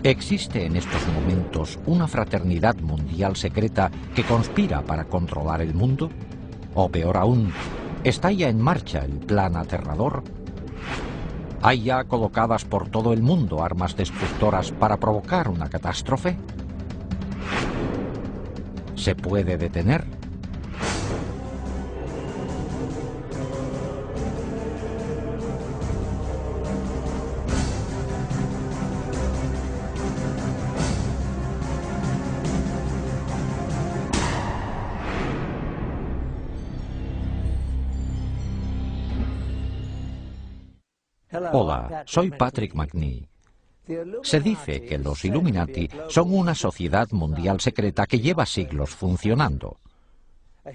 ¿Existe en estos momentos una fraternidad mundial secreta que conspira para controlar el mundo? O peor aún, ¿está ya en marcha el plan aterrador? ¿Hay ya colocadas por todo el mundo armas destructoras para provocar una catástrofe? ¿Se puede detener? Hola, soy Patrick McNee. Se dice que los Illuminati son una sociedad mundial secreta que lleva siglos funcionando.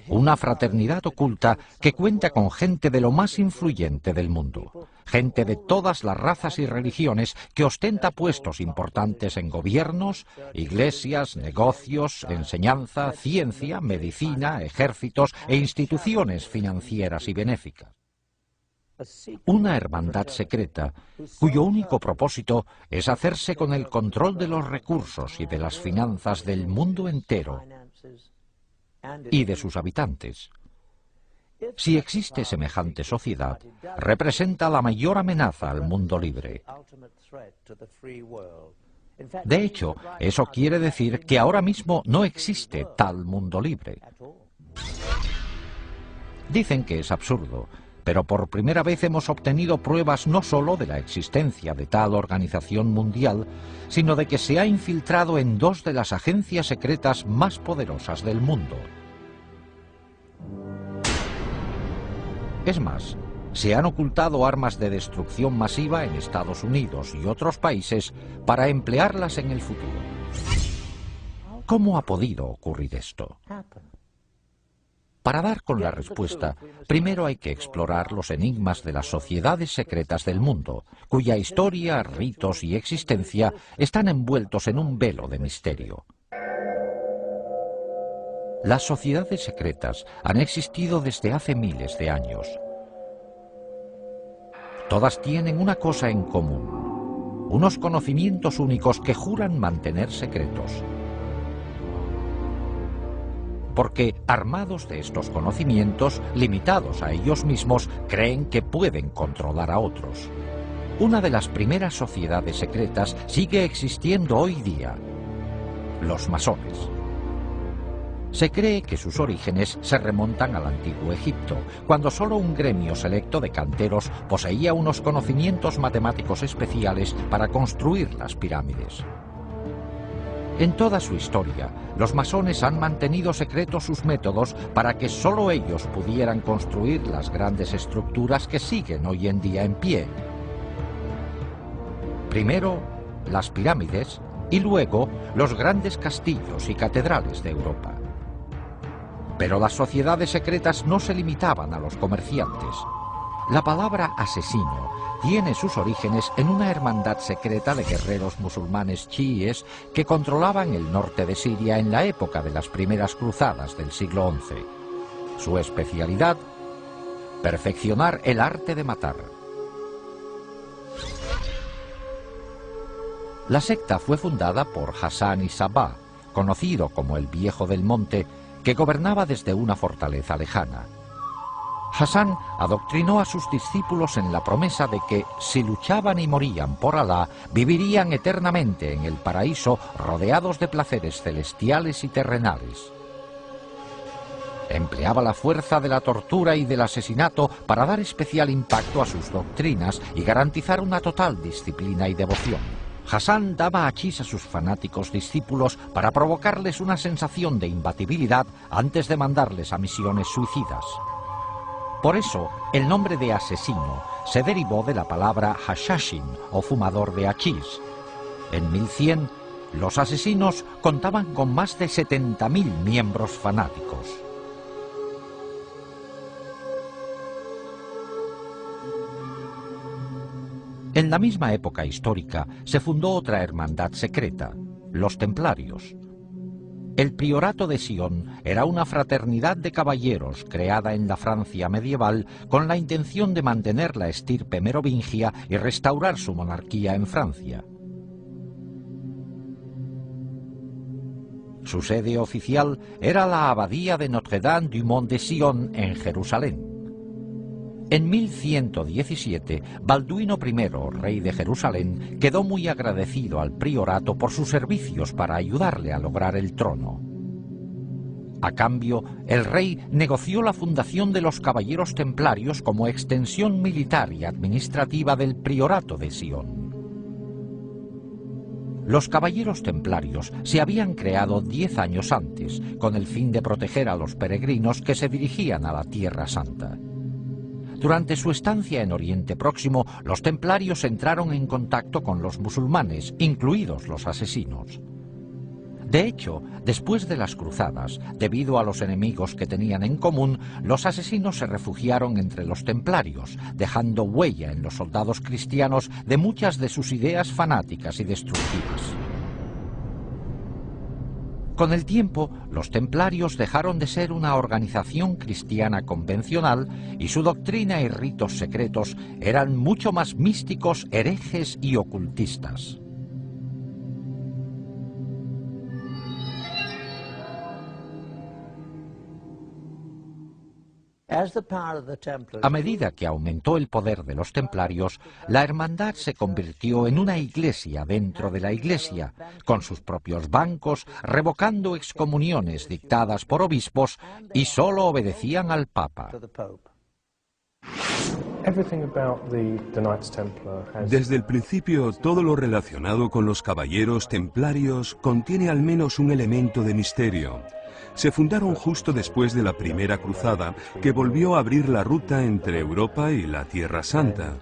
Una fraternidad oculta que cuenta con gente de lo más influyente del mundo. Gente de todas las razas y religiones que ostenta puestos importantes en gobiernos, iglesias, negocios, enseñanza, ciencia, medicina, ejércitos e instituciones financieras y benéficas. Una hermandad secreta cuyo único propósito es hacerse con el control de los recursos y de las finanzas del mundo entero y de sus habitantes. Si existe semejante sociedad, representa la mayor amenaza al mundo libre. De hecho, eso quiere decir que ahora mismo no existe tal mundo libre. Dicen que es absurdo, pero por primera vez hemos obtenido pruebas no solo de la existencia de tal organización mundial, sino de que se ha infiltrado en dos de las agencias secretas más poderosas del mundo. Es más, se han ocultado armas de destrucción masiva en Estados Unidos y otros países para emplearlas en el futuro. ¿Cómo ha podido ocurrir esto? Para dar con la respuesta, primero hay que explorar los enigmas de las sociedades secretas del mundo, cuya historia, ritos y existencia están envueltos en un velo de misterio. Las sociedades secretas han existido desde hace miles de años. Todas tienen una cosa en común: unos conocimientos únicos que juran mantener secretos. Porque, armados de estos conocimientos, limitados a ellos mismos, creen que pueden controlar a otros. Una de las primeras sociedades secretas sigue existiendo hoy día: los masones. Se cree que sus orígenes se remontan al antiguo Egipto, cuando solo un gremio selecto de canteros poseía unos conocimientos matemáticos especiales para construir las pirámides. En toda su historia, los masones han mantenido secretos sus métodos para que solo ellos pudieran construir las grandes estructuras que siguen hoy en día en pie. Primero, las pirámides, y luego los grandes castillos y catedrales de Europa. Pero las sociedades secretas no se limitaban a los comerciantes. La palabra asesino tiene sus orígenes en una hermandad secreta de guerreros musulmanes chiíes que controlaban el norte de Siria en la época de las primeras cruzadas del siglo XI. Su especialidad: perfeccionar el arte de matar. La secta fue fundada por Hassan Sabbah, conocido como el Viejo del Monte, que gobernaba desde una fortaleza lejana. Hassan adoctrinó a sus discípulos en la promesa de que, si luchaban y morían por Alá, vivirían eternamente en el paraíso rodeados de placeres celestiales y terrenales. Empleaba la fuerza de la tortura y del asesinato para dar especial impacto a sus doctrinas y garantizar una total disciplina y devoción. Hassan daba hachís a sus fanáticos discípulos para provocarles una sensación de imbatibilidad antes de mandarles a misiones suicidas. Por eso, el nombre de asesino se derivó de la palabra hashashin, o fumador de hachís. En 1100, los asesinos contaban con más de 70.000 miembros fanáticos. En la misma época histórica se fundó otra hermandad secreta, los Templarios. El Priorato de Sion era una fraternidad de caballeros creada en la Francia medieval con la intención de mantener la estirpe merovingia y restaurar su monarquía en Francia. Su sede oficial era la abadía de Notre-Dame du Mont de Sion en Jerusalén. En 1117, Balduino I, rey de Jerusalén, quedó muy agradecido al priorato por sus servicios para ayudarle a lograr el trono. A cambio, el rey negoció la fundación de los Caballeros Templarios como extensión militar y administrativa del priorato de Sion. Los Caballeros Templarios se habían creado 10 años antes, con el fin de proteger a los peregrinos que se dirigían a la Tierra Santa. Durante su estancia en Oriente Próximo, los templarios entraron en contacto con los musulmanes, incluidos los asesinos. De hecho, después de las cruzadas, debido a los enemigos que tenían en común, los asesinos se refugiaron entre los templarios, dejando huella en los soldados cristianos de muchas de sus ideas fanáticas y destructivas. Con el tiempo, los templarios dejaron de ser una organización cristiana convencional y su doctrina y ritos secretos eran mucho más místicos, herejes y ocultistas. A medida que aumentó el poder de los templarios, la hermandad se convirtió en una iglesia dentro de la iglesia, con sus propios bancos, revocando excomuniones dictadas por obispos y solo obedecían al Papa. Desde el principio, todo lo relacionado con los caballeros templarios contiene al menos un elemento de misterio. Se fundaron justo después de la Primera Cruzada, que volvió a abrir la ruta entre Europa y la Tierra Santa.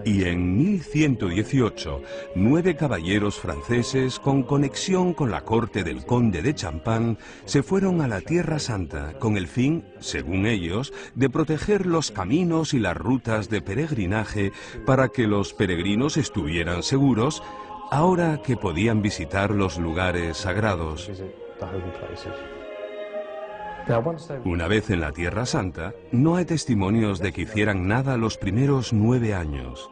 Y en 1118, 9 caballeros franceses con conexión con la corte del conde de Champagne se fueron a la Tierra Santa con el fin, según ellos, de proteger los caminos y las rutas de peregrinaje para que los peregrinos estuvieran seguros ahora que podían visitar los lugares sagrados. Una vez en la Tierra Santa, no hay testimonios de que hicieran nada los primeros 9 años.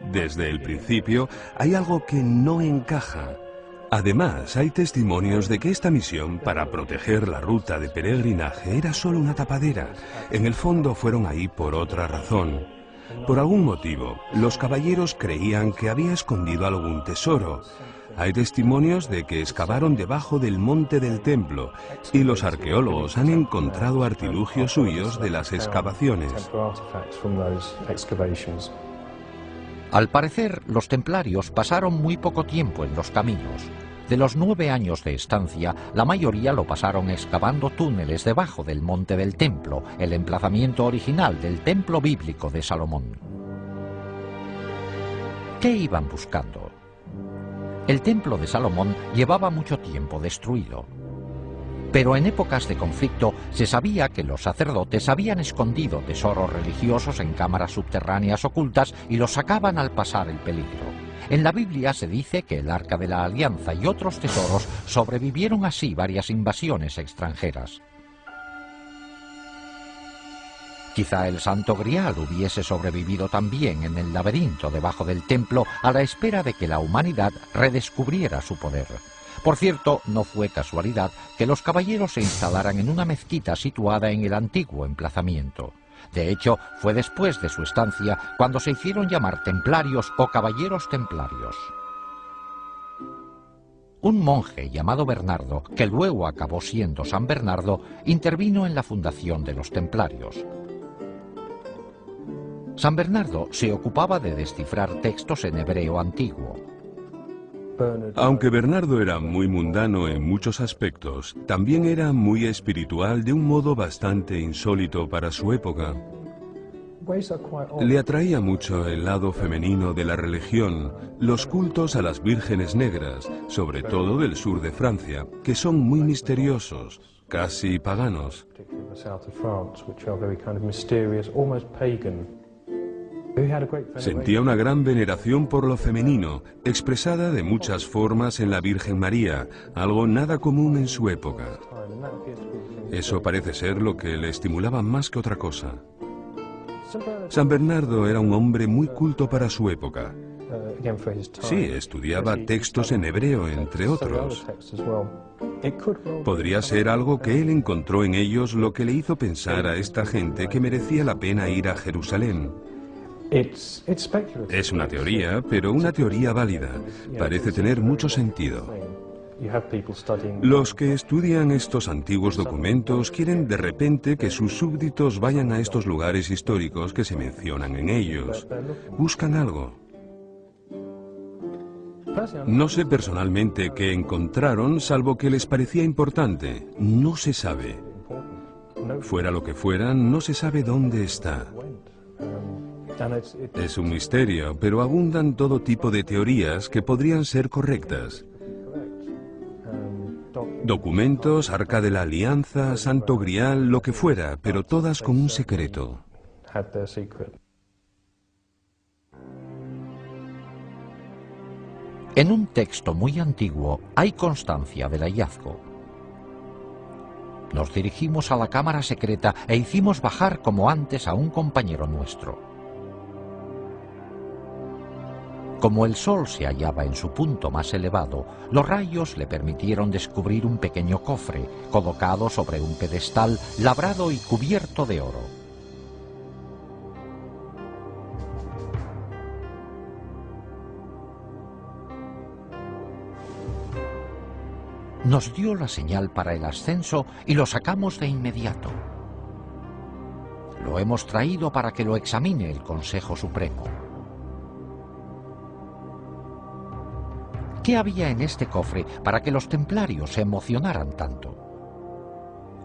Desde el principio, hay algo que no encaja. Además, hay testimonios de que esta misión para proteger la ruta de peregrinaje era solo una tapadera. En el fondo fueron ahí por otra razón. Por algún motivo, los caballeros creían que había escondido algún tesoro. Hay testimonios de que excavaron debajo del monte del templo y los arqueólogos han encontrado artilugios suyos de las excavaciones. Al parecer, los templarios pasaron muy poco tiempo en los caminos. De los 9 años de estancia, la mayoría lo pasaron excavando túneles debajo del monte del templo, el emplazamiento original del templo bíblico de Salomón. ¿Qué iban buscando? El templo de Salomón llevaba mucho tiempo destruido. Pero en épocas de conflicto se sabía que los sacerdotes habían escondido tesoros religiosos en cámaras subterráneas ocultas y los sacaban al pasar el peligro. En la Biblia se dice que el Arca de la Alianza y otros tesoros sobrevivieron así varias invasiones extranjeras. Quizá el Santo Grial hubiese sobrevivido también en el laberinto debajo del templo a la espera de que la humanidad redescubriera su poder. Por cierto, no fue casualidad que los caballeros se instalaran en una mezquita situada en el antiguo emplazamiento. De hecho, fue después de su estancia cuando se hicieron llamar templarios o caballeros templarios. Un monje llamado Bernardo, que luego acabó siendo San Bernardo, intervino en la fundación de los templarios. San Bernardo se ocupaba de descifrar textos en hebreo antiguo. Aunque Bernardo era muy mundano en muchos aspectos, también era muy espiritual de un modo bastante insólito para su época. Le atraía mucho el lado femenino de la religión, los cultos a las vírgenes negras, sobre todo del sur de Francia, que son muy misteriosos, casi paganos. Sentía una gran veneración por lo femenino, expresada de muchas formas en la Virgen María, algo nada común en su época. Eso parece ser lo que le estimulaba más que otra cosa. San Bernardo era un hombre muy culto para su época. Sí, estudiaba textos en hebreo, entre otros. Podría ser algo que él encontró en ellos lo que le hizo pensar a esta gente que merecía la pena ir a Jerusalén. Es una teoría, pero una teoría válida. Parece tener mucho sentido. Los que estudian estos antiguos documentos quieren de repente que sus súbditos vayan a estos lugares históricos que se mencionan en ellos. Buscan algo. No sé personalmente qué encontraron, salvo que les parecía importante. No se sabe. Fuera lo que fuera, no se sabe dónde está. Es un misterio, pero abundan todo tipo de teorías que podrían ser correctas. Documentos, Arca de la Alianza, Santo Grial, lo que fuera, pero todas con un secreto. En un texto muy antiguo hay constancia del hallazgo. Nos dirigimos a la cámara secreta e hicimos bajar como antes a un compañero nuestro. Como el sol se hallaba en su punto más elevado, los rayos le permitieron descubrir un pequeño cofre colocado sobre un pedestal labrado y cubierto de oro. Nos dio la señal para el ascenso y lo sacamos de inmediato. Lo hemos traído para que lo examine el Consejo Supremo. ¿Qué había en este cofre para que los templarios se emocionaran tanto?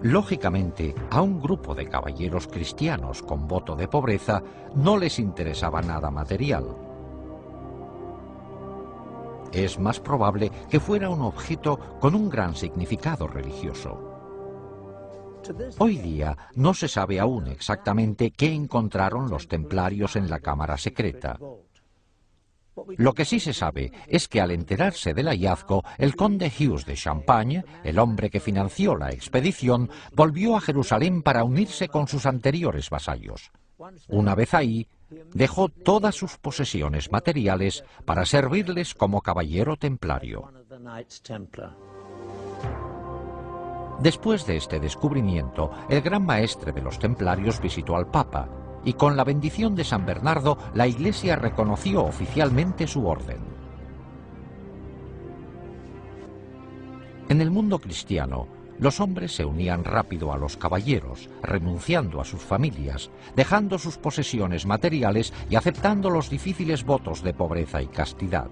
Lógicamente, a un grupo de caballeros cristianos con voto de pobreza no les interesaba nada material. Es más probable que fuera un objeto con un gran significado religioso. Hoy día no se sabe aún exactamente qué encontraron los templarios en la cámara secreta. Lo que sí se sabe es que al enterarse del hallazgo, el conde Hughes de Champagne, el hombre que financió la expedición, volvió a Jerusalén para unirse con sus anteriores vasallos. Una vez ahí, dejó todas sus posesiones materiales para servirles como caballero templario. Después de este descubrimiento, el gran maestre de los templarios visitó al Papa, y con la bendición de San Bernardo, la Iglesia reconoció oficialmente su orden. En el mundo cristiano, los hombres se unían rápido a los caballeros, renunciando a sus familias, dejando sus posesiones materiales y aceptando los difíciles votos de pobreza y castidad.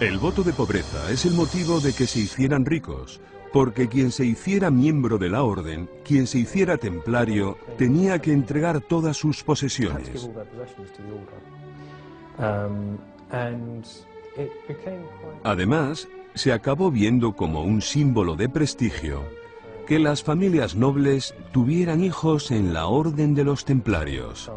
El voto de pobreza es el motivo de que se hicieran ricos, porque quien se hiciera miembro de la orden, quien se hiciera templario, tenía que entregar todas sus posesiones. Además, se acabó viendo como un símbolo de prestigio que las familias nobles tuvieran hijos en la orden de los templarios.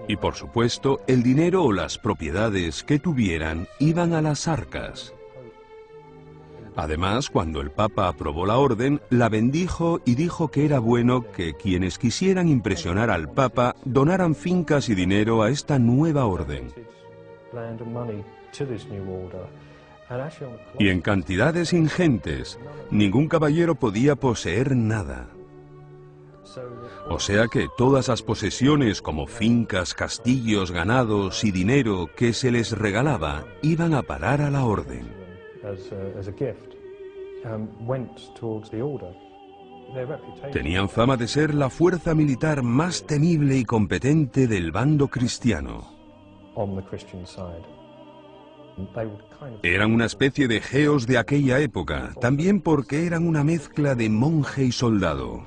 Y por supuesto, el dinero o las propiedades que tuvieran iban a las arcas. Además, cuando el Papa aprobó la orden, la bendijo y dijo que era bueno que quienes quisieran impresionar al Papa donaran fincas y dinero a esta nueva orden. Y en cantidades ingentes, ningún caballero podía poseer nada. O sea que todas las posesiones como fincas, castillos, ganados y dinero que se les regalaba iban a parar a la orden. Tenían fama de ser la fuerza militar más temible y competente del bando cristiano. Eran una especie de geos de aquella época, también porque eran una mezcla de monje y soldado.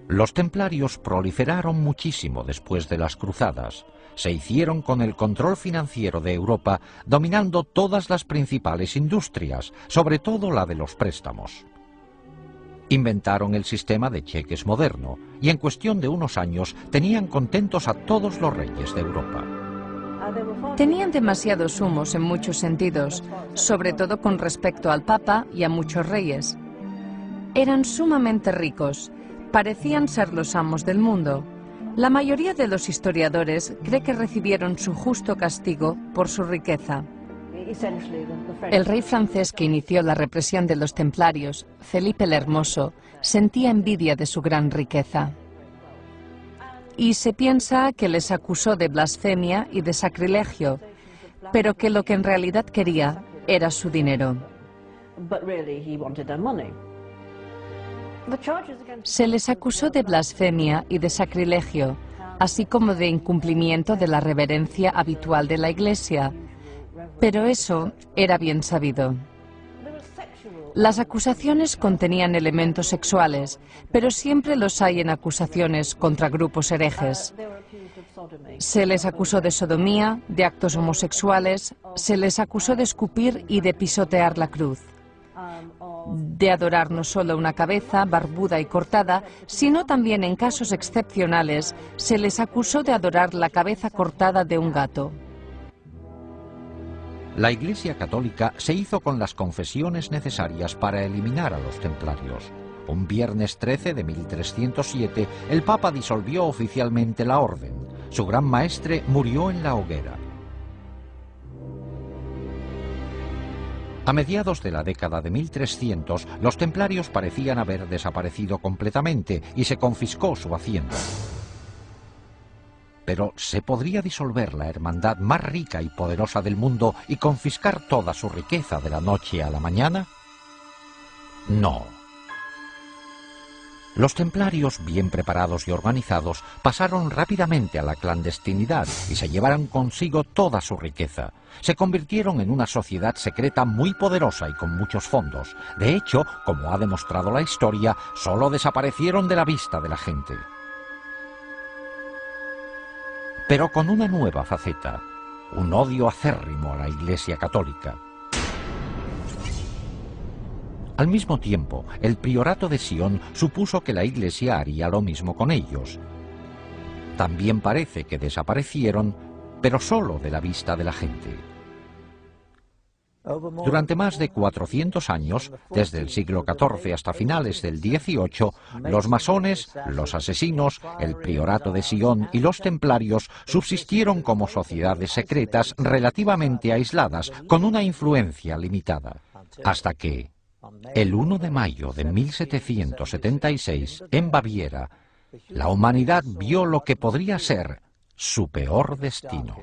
Los templarios proliferaron muchísimo después de las cruzadas. Se hicieron con el control financiero de Europa, dominando todas las principales industrias, sobre todo la de los préstamos. Inventaron el sistema de cheques moderno, y en cuestión de unos años tenían contentos a todos los reyes de Europa. Tenían demasiados humos en muchos sentidos, sobre todo con respecto al Papa y a muchos reyes. Eran sumamente ricos, parecían ser los amos del mundo. La mayoría de los historiadores cree que recibieron su justo castigo por su riqueza. El rey francés que inició la represión de los templarios, Felipe el Hermoso, sentía envidia de su gran riqueza. Y se piensa que les acusó de blasfemia y de sacrilegio, pero que lo que en realidad quería era su dinero. Se les acusó de blasfemia y de sacrilegio, así como de incumplimiento de la reverencia habitual de la Iglesia, pero eso era bien sabido. Las acusaciones contenían elementos sexuales, pero siempre los hay en acusaciones contra grupos herejes. Se les acusó de sodomía, de actos homosexuales, se les acusó de escupir y de pisotear la cruz, de adorar no solo una cabeza barbuda y cortada, sino también en casos excepcionales se les acusó de adorar la cabeza cortada de un gato. La Iglesia Católica se hizo con las confesiones necesarias para eliminar a los templarios. Un viernes 13 de 1307, el Papa disolvió oficialmente la orden. Su gran maestre murió en la hoguera. A mediados de la década de 1300, los templarios parecían haber desaparecido completamente y se confiscó su hacienda. Pero ¿se podría disolver la hermandad más rica y poderosa del mundo y confiscar toda su riqueza de la noche a la mañana? No. Los templarios, bien preparados y organizados, pasaron rápidamente a la clandestinidad y se llevaron consigo toda su riqueza. Se convirtieron en una sociedad secreta muy poderosa y con muchos fondos. De hecho, como ha demostrado la historia, solo desaparecieron de la vista de la gente. Pero con una nueva faceta, un odio acérrimo a la Iglesia Católica. Al mismo tiempo, el priorato de Sion supuso que la Iglesia haría lo mismo con ellos. También parece que desaparecieron, pero solo de la vista de la gente. Durante más de 400 años, desde el siglo XIV hasta finales del XVIII, los masones, los asesinos, el priorato de Sion y los templarios subsistieron como sociedades secretas relativamente aisladas, con una influencia limitada, hasta que, el 1 de mayo de 1776, en Baviera, la humanidad vio lo que podría ser su peor destino.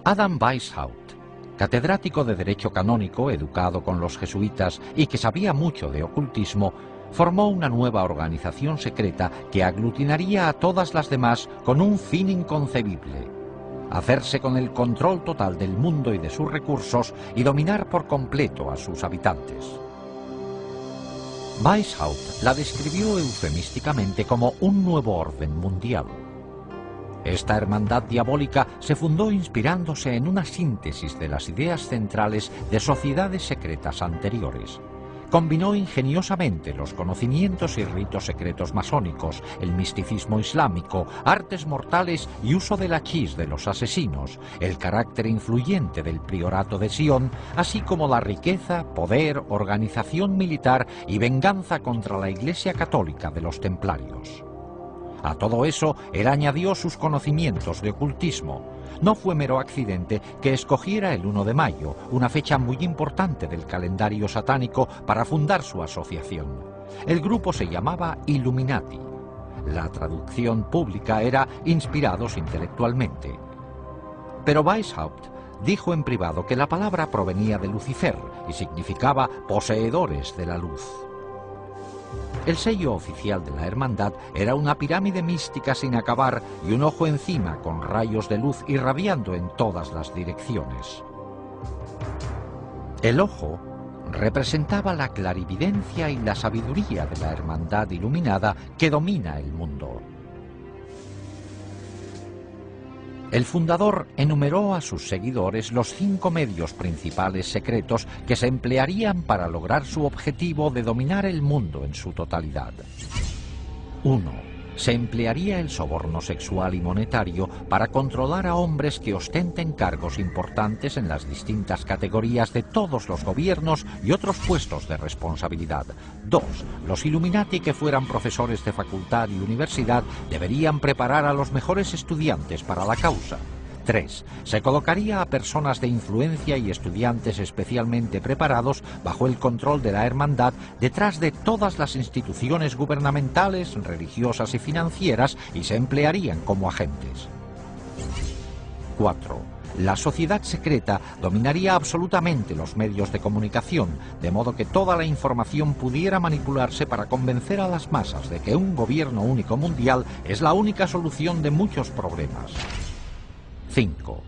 Adam Weishaupt, catedrático de Derecho Canónico, educado con los jesuitas y que sabía mucho de ocultismo, formó una nueva organización secreta que aglutinaría a todas las demás con un fin inconcebible: hacerse con el control total del mundo y de sus recursos y dominar por completo a sus habitantes. Weishaupt la describió eufemísticamente como un nuevo orden mundial. Esta hermandad diabólica se fundó inspirándose en una síntesis de las ideas centrales de sociedades secretas anteriores. Combinó ingeniosamente los conocimientos y ritos secretos masónicos, el misticismo islámico, artes mortales y uso del hachís de los asesinos, el carácter influyente del priorato de Sion, así como la riqueza, poder, organización militar y venganza contra la Iglesia Católica de los templarios. A todo eso, él añadió sus conocimientos de ocultismo. No fue mero accidente que escogiera el 1 de mayo, una fecha muy importante del calendario satánico, para fundar su asociación. El grupo se llamaba Illuminati. La traducción pública era inspirados intelectualmente. Pero Weishaupt dijo en privado que la palabra provenía de Lucifer y significaba poseedores de la luz. El sello oficial de la hermandad era una pirámide mística sin acabar y un ojo encima con rayos de luz irradiando en todas las direcciones. El ojo representaba la clarividencia y la sabiduría de la hermandad iluminada que domina el mundo. El fundador enumeró a sus seguidores los 5 medios principales secretos que se emplearían para lograr su objetivo de dominar el mundo en su totalidad. 1. Se emplearía el soborno sexual y monetario para controlar a hombres que ostenten cargos importantes en las distintas categorías de todos los gobiernos y otros puestos de responsabilidad. 2. Los Illuminati que fueran profesores de facultad y universidad deberían preparar a los mejores estudiantes para la causa. 3. Se colocaría a personas de influencia y estudiantes especialmente preparados bajo el control de la hermandad detrás de todas las instituciones gubernamentales, religiosas y financieras y se emplearían como agentes. 4. La sociedad secreta dominaría absolutamente los medios de comunicación, de modo que toda la información pudiera manipularse para convencer a las masas de que un gobierno único mundial es la única solución de muchos problemas. 5.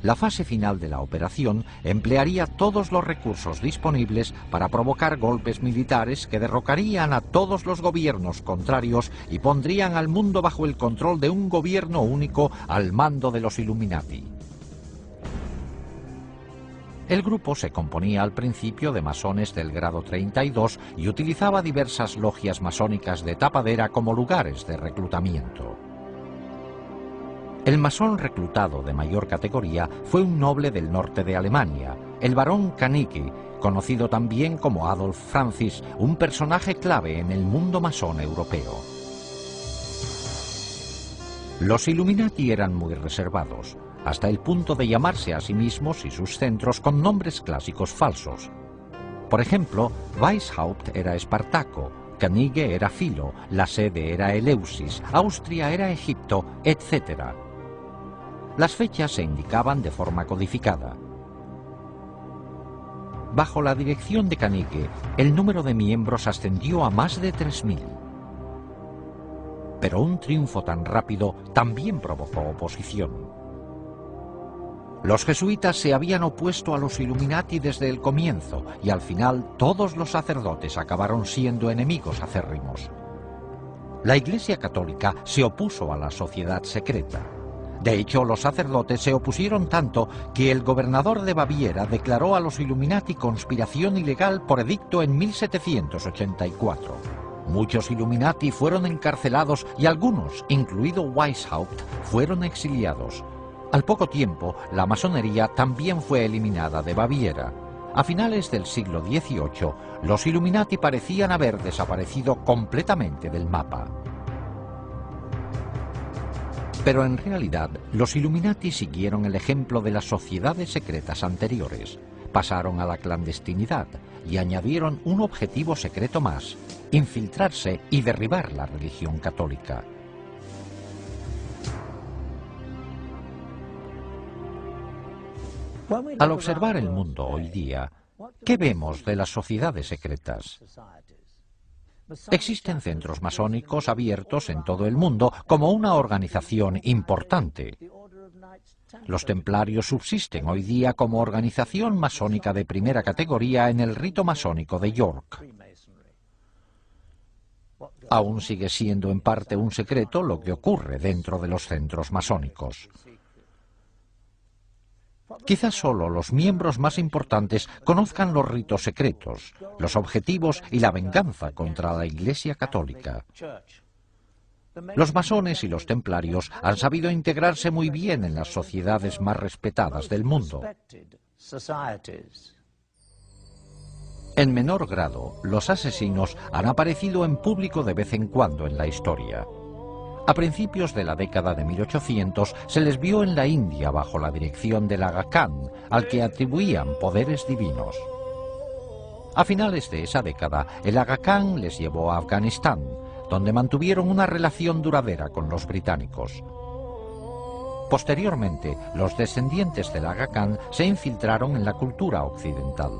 La fase final de la operación emplearía todos los recursos disponibles para provocar golpes militares que derrocarían a todos los gobiernos contrarios y pondrían al mundo bajo el control de un gobierno único al mando de los Illuminati. El grupo se componía al principio de masones del grado 32 y utilizaba diversas logias masónicas de tapadera como lugares de reclutamiento. El masón reclutado de mayor categoría fue un noble del norte de Alemania, el barón Kanicki, conocido también como Adolf Francis, un personaje clave en el mundo masón europeo. Los Illuminati eran muy reservados, hasta el punto de llamarse a sí mismos y sus centros con nombres clásicos falsos. Por ejemplo, Weishaupt era Espartaco, Canige era Filo, la sede era Eleusis, Austria era Egipto, etc. Las fechas se indicaban de forma codificada. Bajo la dirección de Canige, el número de miembros ascendió a más de 3000. Pero un triunfo tan rápido también provocó oposición. Los jesuitas se habían opuesto a los Illuminati desde el comienzo y al final todos los sacerdotes acabaron siendo enemigos acérrimos. La Iglesia Católica se opuso a la sociedad secreta. De hecho, los sacerdotes se opusieron tanto que el gobernador de Baviera declaró a los Illuminati conspiración ilegal por edicto en 1784. Muchos Illuminati fueron encarcelados y algunos, incluido Weishaupt, fueron exiliados. Al poco tiempo, la masonería también fue eliminada de Baviera. A finales del siglo XVIII, los Illuminati parecían haber desaparecido completamente del mapa. Pero en realidad, los Illuminati siguieron el ejemplo de las sociedades secretas anteriores. Pasaron a la clandestinidad y añadieron un objetivo secreto más: infiltrarse y derribar la religión católica. Al observar el mundo hoy día, ¿qué vemos de las sociedades secretas? Existen centros masónicos abiertos en todo el mundo como una organización importante. Los templarios subsisten hoy día como organización masónica de primera categoría en el rito masónico de York. Aún sigue siendo en parte un secreto lo que ocurre dentro de los centros masónicos. Quizás solo los miembros más importantes conozcan los ritos secretos, los objetivos y la venganza contra la Iglesia Católica. Los masones y los templarios han sabido integrarse muy bien en las sociedades más respetadas del mundo. En menor grado, los asesinos han aparecido en público de vez en cuando en la historia. A principios de la década de 1800 se les vio en la India bajo la dirección del Aga Khan, al que atribuían poderes divinos. A finales de esa década, el Aga Khan les llevó a Afganistán, donde mantuvieron una relación duradera con los británicos. Posteriormente, los descendientes del Aga Khan se infiltraron en la cultura occidental.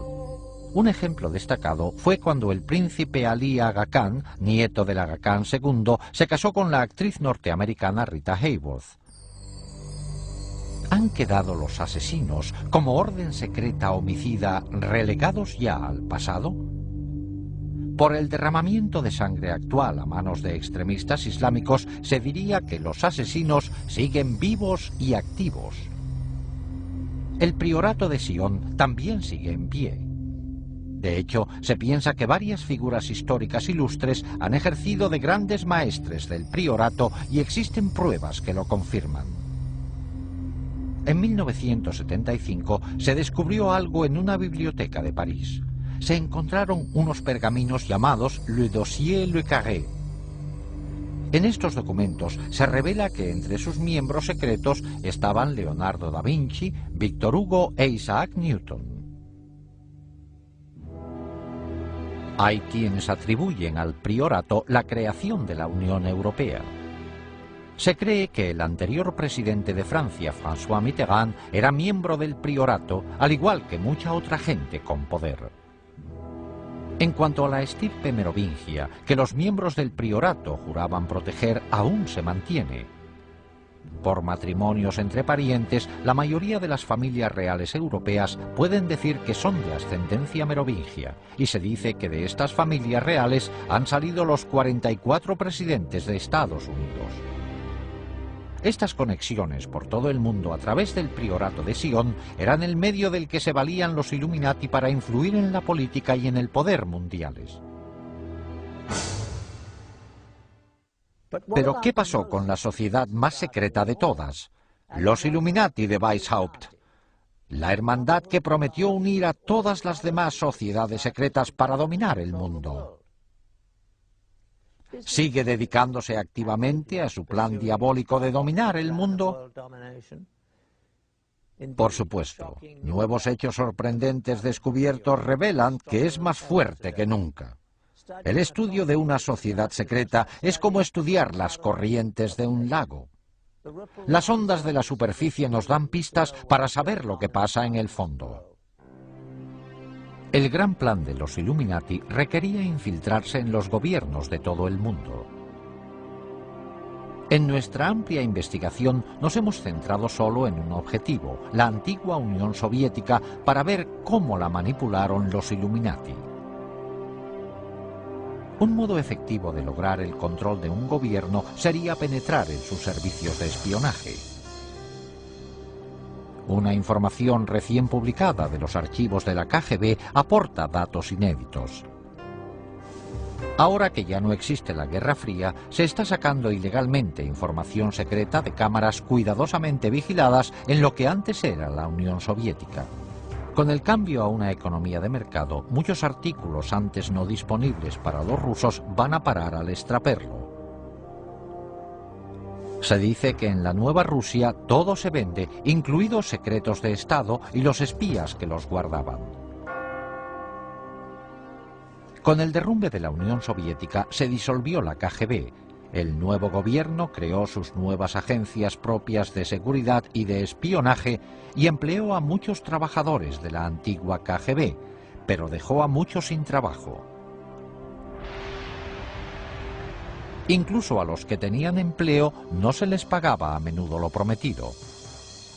Un ejemplo destacado fue cuando el príncipe Ali Aga Khan, nieto del Aga Khan II, se casó con la actriz norteamericana Rita Hayworth. ¿Han quedado los asesinos, como orden secreta homicida, relegados ya al pasado? Por el derramamiento de sangre actual a manos de extremistas islámicos, se diría que los asesinos siguen vivos y activos. El priorato de Sion también sigue en pie. De hecho, se piensa que varias figuras históricas ilustres han ejercido de grandes maestres del priorato y existen pruebas que lo confirman. En 1975 se descubrió algo en una biblioteca de París. Se encontraron unos pergaminos llamados Le Dossier Le Carré. En estos documentos se revela que entre sus miembros secretos estaban Leonardo da Vinci, Víctor Hugo e Isaac Newton. Hay quienes atribuyen al priorato la creación de la Unión Europea. Se cree que el anterior presidente de Francia, François Mitterrand, era miembro del priorato, al igual que mucha otra gente con poder. En cuanto a la estirpe merovingia, que los miembros del priorato juraban proteger, aún se mantiene. Por matrimonios entre parientes, la mayoría de las familias reales europeas pueden decir que son de ascendencia merovingia, y se dice que de estas familias reales han salido los 44 presidentes de Estados Unidos. Estas conexiones por todo el mundo a través del priorato de Sion eran el medio del que se valían los Illuminati para influir en la política y en el poder mundiales. Pero ¿qué pasó con la sociedad más secreta de todas? Los Illuminati de Weishaupt. La hermandad que prometió unir a todas las demás sociedades secretas para dominar el mundo. ¿Sigue dedicándose activamente a su plan diabólico de dominar el mundo? Por supuesto, nuevos hechos sorprendentes descubiertos revelan que es más fuerte que nunca. El estudio de una sociedad secreta es como estudiar las corrientes de un lago. Las ondas de la superficie nos dan pistas para saber lo que pasa en el fondo. El gran plan de los Illuminati requería infiltrarse en los gobiernos de todo el mundo. En nuestra amplia investigación nos hemos centrado solo en un objetivo, la antigua Unión Soviética, para ver cómo la manipularon los Illuminati. Un modo efectivo de lograr el control de un gobierno sería penetrar en sus servicios de espionaje. Una información recién publicada de los archivos de la KGB aporta datos inéditos. Ahora que ya no existe la Guerra Fría, se está sacando ilegalmente información secreta de cámaras cuidadosamente vigiladas en lo que antes era la Unión Soviética. Con el cambio a una economía de mercado, muchos artículos antes no disponibles para los rusos van a parar al extraperlo. Se dice que en la nueva Rusia todo se vende, incluidos secretos de Estado y los espías que los guardaban. Con el derrumbe de la Unión Soviética se disolvió la KGB. El nuevo gobierno creó sus nuevas agencias propias de seguridad y de espionaje y empleó a muchos trabajadores de la antigua KGB, pero dejó a muchos sin trabajo. Incluso a los que tenían empleo no se les pagaba a menudo lo prometido.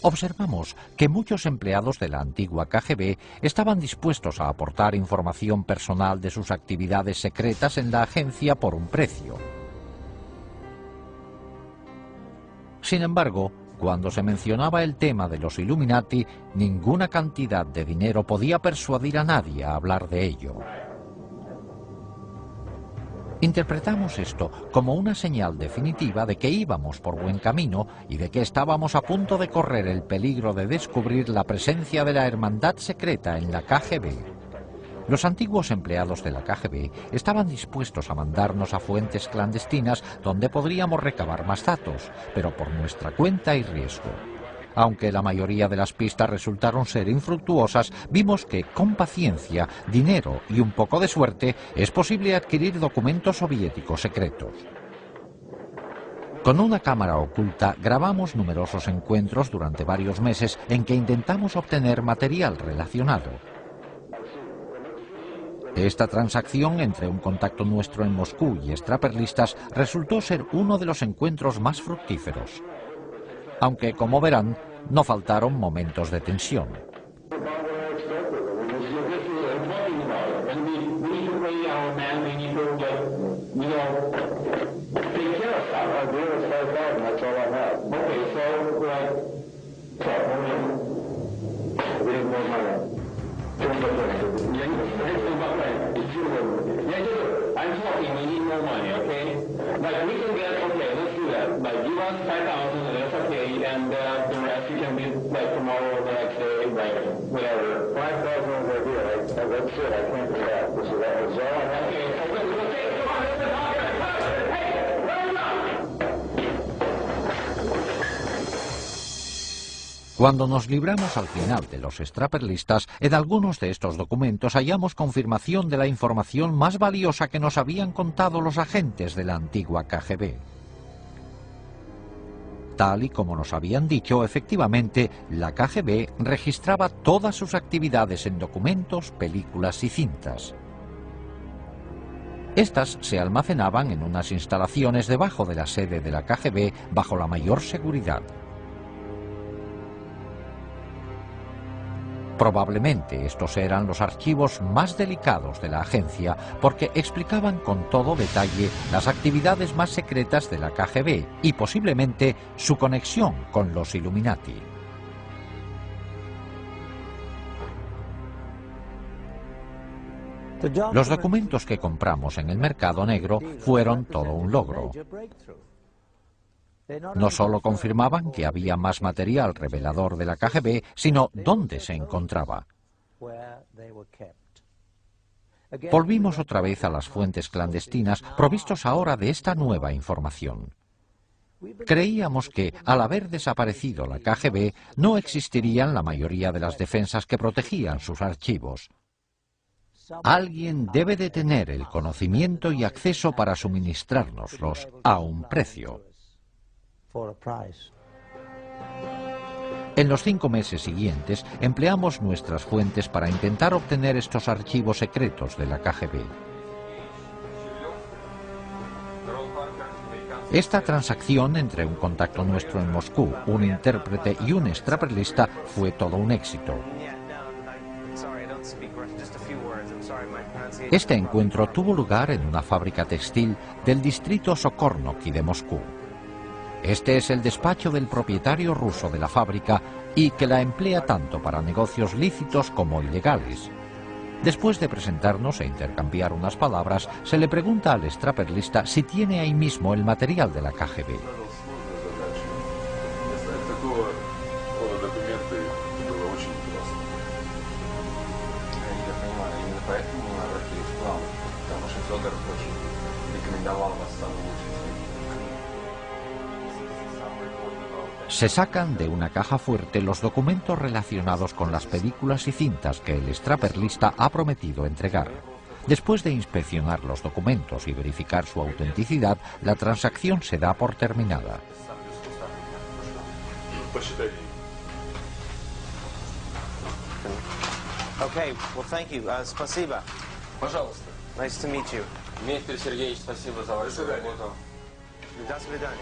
Observamos que muchos empleados de la antigua KGB estaban dispuestos a aportar información personal de sus actividades secretas en la agencia por un precio. Sin embargo, cuando se mencionaba el tema de los Illuminati, ninguna cantidad de dinero podía persuadir a nadie a hablar de ello. Interpretamos esto como una señal definitiva de que íbamos por buen camino y de que estábamos a punto de correr el peligro de descubrir la presencia de la hermandad secreta en la KGB. Los antiguos empleados de la KGB estaban dispuestos a mandarnos a fuentes clandestinas donde podríamos recabar más datos, pero por nuestra cuenta y riesgo. Aunque la mayoría de las pistas resultaron ser infructuosas, vimos que con paciencia, dinero y un poco de suerte es posible adquirir documentos soviéticos secretos. Con una cámara oculta grabamos numerosos encuentros durante varios meses en que intentamos obtener material relacionado. Esta transacción entre un contacto nuestro en Moscú y extraperlistas resultó ser uno de los encuentros más fructíferos. Aunque, como verán, no faltaron momentos de tensión. Cuando nos libramos al final de los extraperlistas, en algunos de estos documentos hallamos confirmación de la información más valiosa que nos habían contado los agentes de la antigua KGB. Tal y como nos habían dicho, efectivamente, la KGB registraba todas sus actividades en documentos, películas y cintas. Estas se almacenaban en unas instalaciones debajo de la sede de la KGB bajo la mayor seguridad. Probablemente estos eran los archivos más delicados de la agencia porque explicaban con todo detalle las actividades más secretas de la KGB y posiblemente su conexión con los Illuminati. Los documentos que compramos en el mercado negro fueron todo un logro. No solo confirmaban que había más material revelador de la KGB, sino dónde se encontraba. Volvimos otra vez a las fuentes clandestinas, provistos ahora de esta nueva información. Creíamos que, al haber desaparecido la KGB, no existirían la mayoría de las defensas que protegían sus archivos. Alguien debe de tener el conocimiento y acceso para suministrárnoslos a un precio. En los 5 meses siguientes empleamos nuestras fuentes para intentar obtener estos archivos secretos de la KGB. Esta transacción entre un contacto nuestro en Moscú, un intérprete y un extraperlista fue todo un éxito. Este encuentro tuvo lugar en una fábrica textil del distrito Sokornoky de Moscú. Este es el despacho del propietario ruso de la fábrica y que la emplea tanto para negocios lícitos como ilegales. Después de presentarnos e intercambiar unas palabras, se le pregunta al extraperlista si tiene ahí mismo el material de la KGB. Se sacan de una caja fuerte los documentos relacionados con las películas y cintas que el extraperlista ha prometido entregar. Después de inspeccionar los documentos y verificar su autenticidad, la transacción se da por terminada. Okay, well, thank you. Спасибо. Пожалуйста. Nice to meet you. Дмитрий Сергеевич, спасибо за вашу работу. До свидания.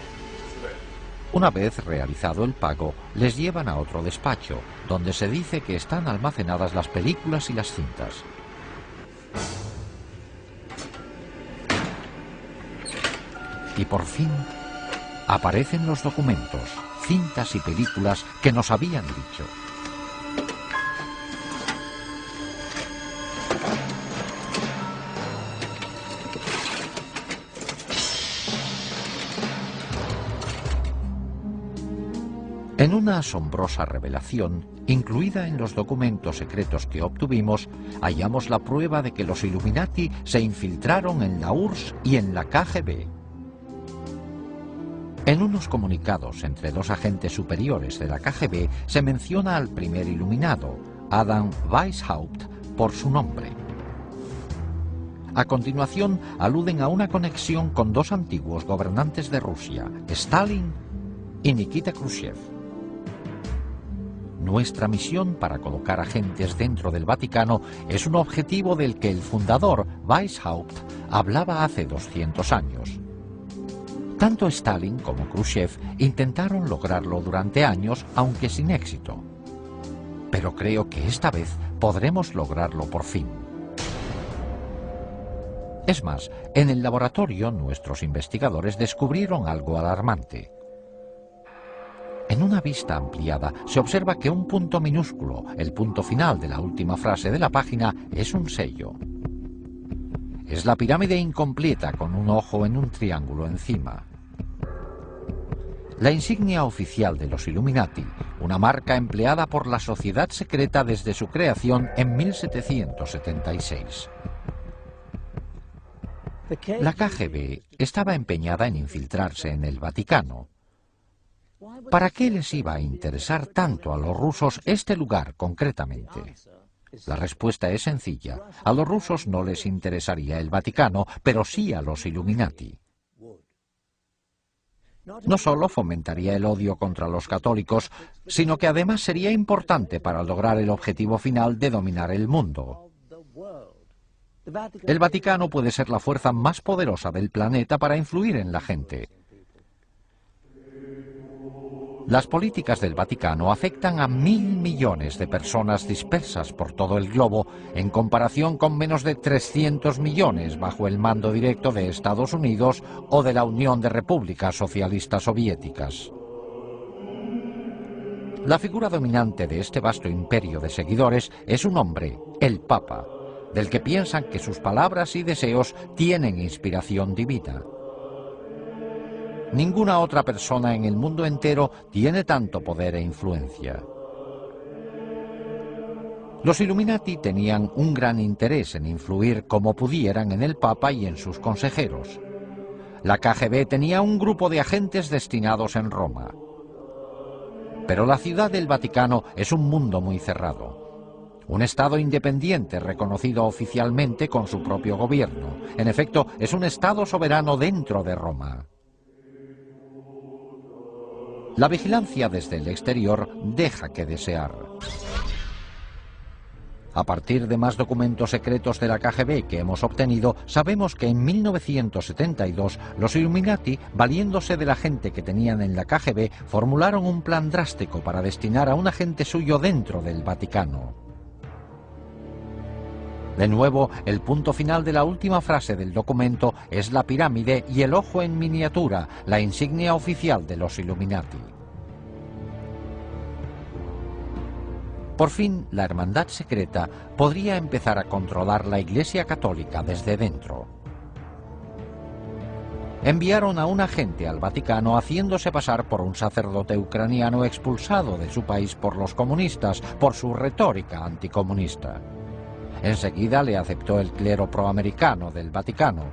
Una vez realizado el pago, les llevan a otro despacho, donde se dice que están almacenadas las películas y las cintas. Y por fin, aparecen los documentos, cintas y películas que nos habían dicho. En una asombrosa revelación, incluida en los documentos secretos que obtuvimos, hallamos la prueba de que los Illuminati se infiltraron en la URSS y en la KGB. En unos comunicados entre 2 agentes superiores de la KGB se menciona al primer iluminado, Adam Weishaupt, por su nombre. A continuación, aluden a una conexión con 2 antiguos gobernantes de Rusia, Stalin y Nikita Khrushchev. Nuestra misión para colocar agentes dentro del Vaticano es un objetivo del que el fundador, Weishaupt, hablaba hace 200 años. Tanto Stalin como Khrushchev intentaron lograrlo durante años, aunque sin éxito. Pero creo que esta vez podremos lograrlo por fin. Es más, en el laboratorio nuestros investigadores descubrieron algo alarmante. En En una vista ampliada se observa que un punto minúsculo, el punto final de la última frase de la página, es un sello. Es la pirámide incompleta con un ojo en un triángulo encima. La insignia oficial de los Illuminati, una marca empleada por la sociedad secreta desde su creación en 1776. La KGB estaba empeñada en infiltrarse en el Vaticano. ¿Para qué les iba a interesar tanto a los rusos este lugar concretamente? La respuesta es sencilla. A los rusos no les interesaría el Vaticano, pero sí a los Illuminati. No solo fomentaría el odio contra los católicos, sino que además sería importante para lograr el objetivo final de dominar el mundo. El Vaticano puede ser la fuerza más poderosa del planeta para influir en la gente. Las políticas del Vaticano afectan a 1.000 millones de personas dispersas por todo el globo, en comparación con menos de 300 millones bajo el mando directo de Estados Unidos o de la Unión de Repúblicas Socialistas Soviéticas. La figura dominante de este vasto imperio de seguidores es un hombre, el Papa, del que piensan que sus palabras y deseos tienen inspiración divina. Ninguna otra persona en el mundo entero tiene tanto poder e influencia. Los Illuminati tenían un gran interés en influir como pudieran en el Papa y en sus consejeros. La KGB tenía un grupo de agentes destinados en Roma. Pero la ciudad del Vaticano es un mundo muy cerrado. Un Estado independiente reconocido oficialmente con su propio gobierno. En efecto, es un Estado soberano dentro de Roma. La vigilancia desde el exterior deja que desear. A partir de más documentos secretos de la KGB que hemos obtenido, sabemos que en 1972 los Illuminati, valiéndose de la gente que tenían en la KGB, formularon un plan drástico para destinar a un agente suyo dentro del Vaticano. De nuevo, el punto final de la última frase del documento es la pirámide y el ojo en miniatura, la insignia oficial de los Illuminati. Por fin, la hermandad secreta podría empezar a controlar la Iglesia Católica desde dentro. Enviaron a un agente al Vaticano haciéndose pasar por un sacerdote ucraniano expulsado de su país por los comunistas, por su retórica anticomunista. Enseguida le aceptó el clero proamericano del Vaticano.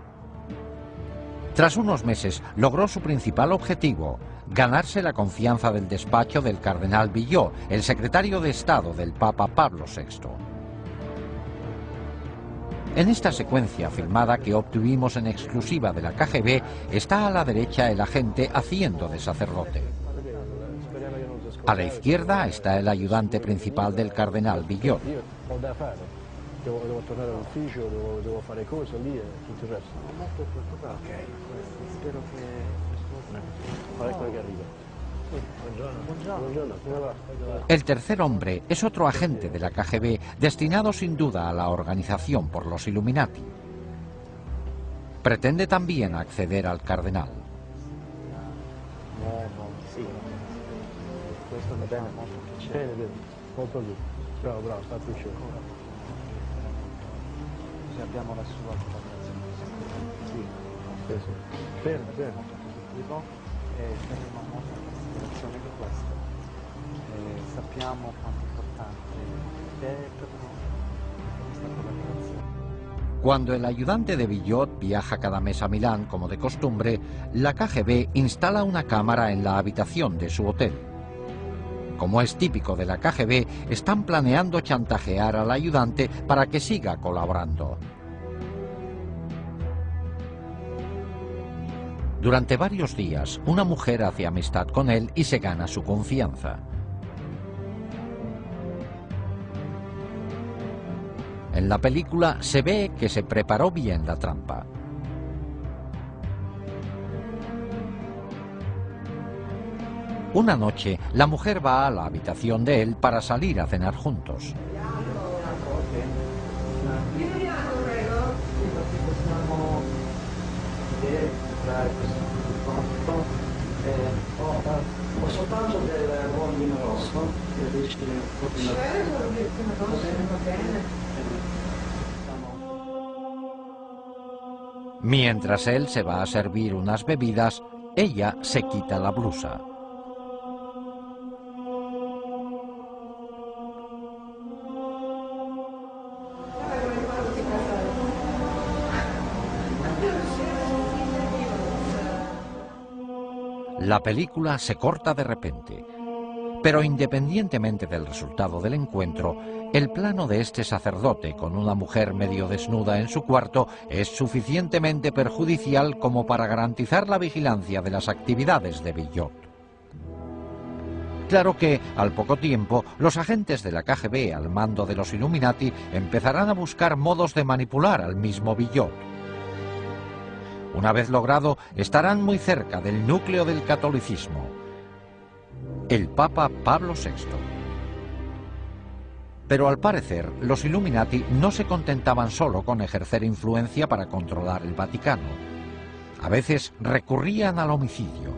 Tras unos meses logró su principal objetivo, ganarse la confianza del despacho del cardenal Villot, el secretario de Estado del Papa Pablo VI. En esta secuencia filmada que obtuvimos en exclusiva de la KGB, está a la derecha el agente haciendo de sacerdote. A la izquierda está el ayudante principal del cardenal Villot. Devo tornare all'ufficio, devo fare cose lì e tutto il resto. Molto preoccupato. Ok, spero che... Ecco che arriva. Buongiorno. Buongiorno. Come va? El tercer hombre es otro agente de la KGB, destinado sin duda a la organización por los Illuminati. Pretende también acceder al cardenal. Sì. Questo va bene, molto piacere. Bene, molto bene. Bravo, bravo, sta piacere. Abbiamo la sua collaborazione. Sì, sì. Bene, bene. Molto positivo e faremo molta considerazione di questo. Sappiamo quanto importante è per noi questa collaborazione. Cuando el ayudante de Villot viaja cada mes a Milán, como de costumbre, la KGB instala una cámara en la habitación de su hotel. Como es típico de la KGB, están planeando chantajear al ayudante para que siga colaborando. Durante varios días, una mujer hace amistad con él y se gana su confianza. En la película se ve que se preparó bien la trampa. Una noche, la mujer va a la habitación de él para salir a cenar juntos. Ho soltanto del vino rosso, che dice Mientras él se va a servir unas bebidas, ella se quita la blusa. La película se corta de repente, pero independientemente del resultado del encuentro, el plano de este sacerdote con una mujer medio desnuda en su cuarto es suficientemente perjudicial como para garantizar la vigilancia de las actividades de Villot. Claro que, al poco tiempo, los agentes de la KGB al mando de los Illuminati empezarán a buscar modos de manipular al mismo Villot. Una vez logrado, estarán muy cerca del núcleo del catolicismo, el Papa Pablo VI. Pero al parecer, los Illuminati no se contentaban solo con ejercer influencia para controlar el Vaticano. A veces recurrían al homicidio.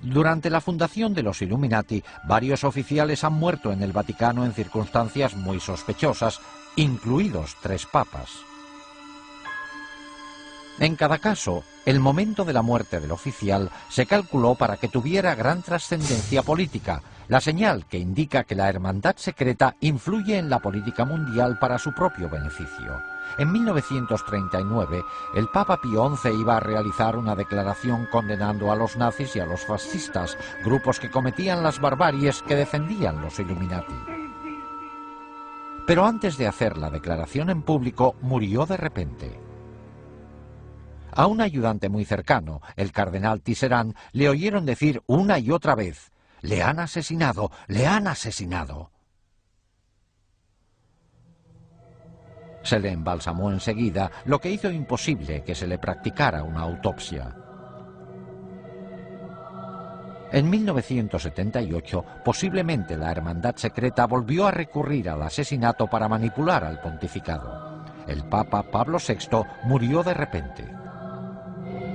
Durante la fundación de los Illuminati, varios oficiales han muerto en el Vaticano en circunstancias muy sospechosas, incluidos 3 papas. En cada caso, el momento de la muerte del oficial se calculó para que tuviera gran trascendencia política, la señal que indica que la hermandad secreta influye en la política mundial para su propio beneficio. En 1939, el Papa Pío XI iba a realizar una declaración condenando a los nazis y a los fascistas, grupos que cometían las barbaries que defendían los Illuminati. Pero antes de hacer la declaración en público, murió de repente. A un ayudante muy cercano, el cardenal Tisserand, le oyeron decir una y otra vez: «Le han asesinado, le han asesinado». Se le embalsamó enseguida, lo que hizo imposible que se le practicara una autopsia. En 1978, posiblemente la hermandad secreta volvió a recurrir al asesinato para manipular al pontificado. El Papa Pablo VI murió de repente.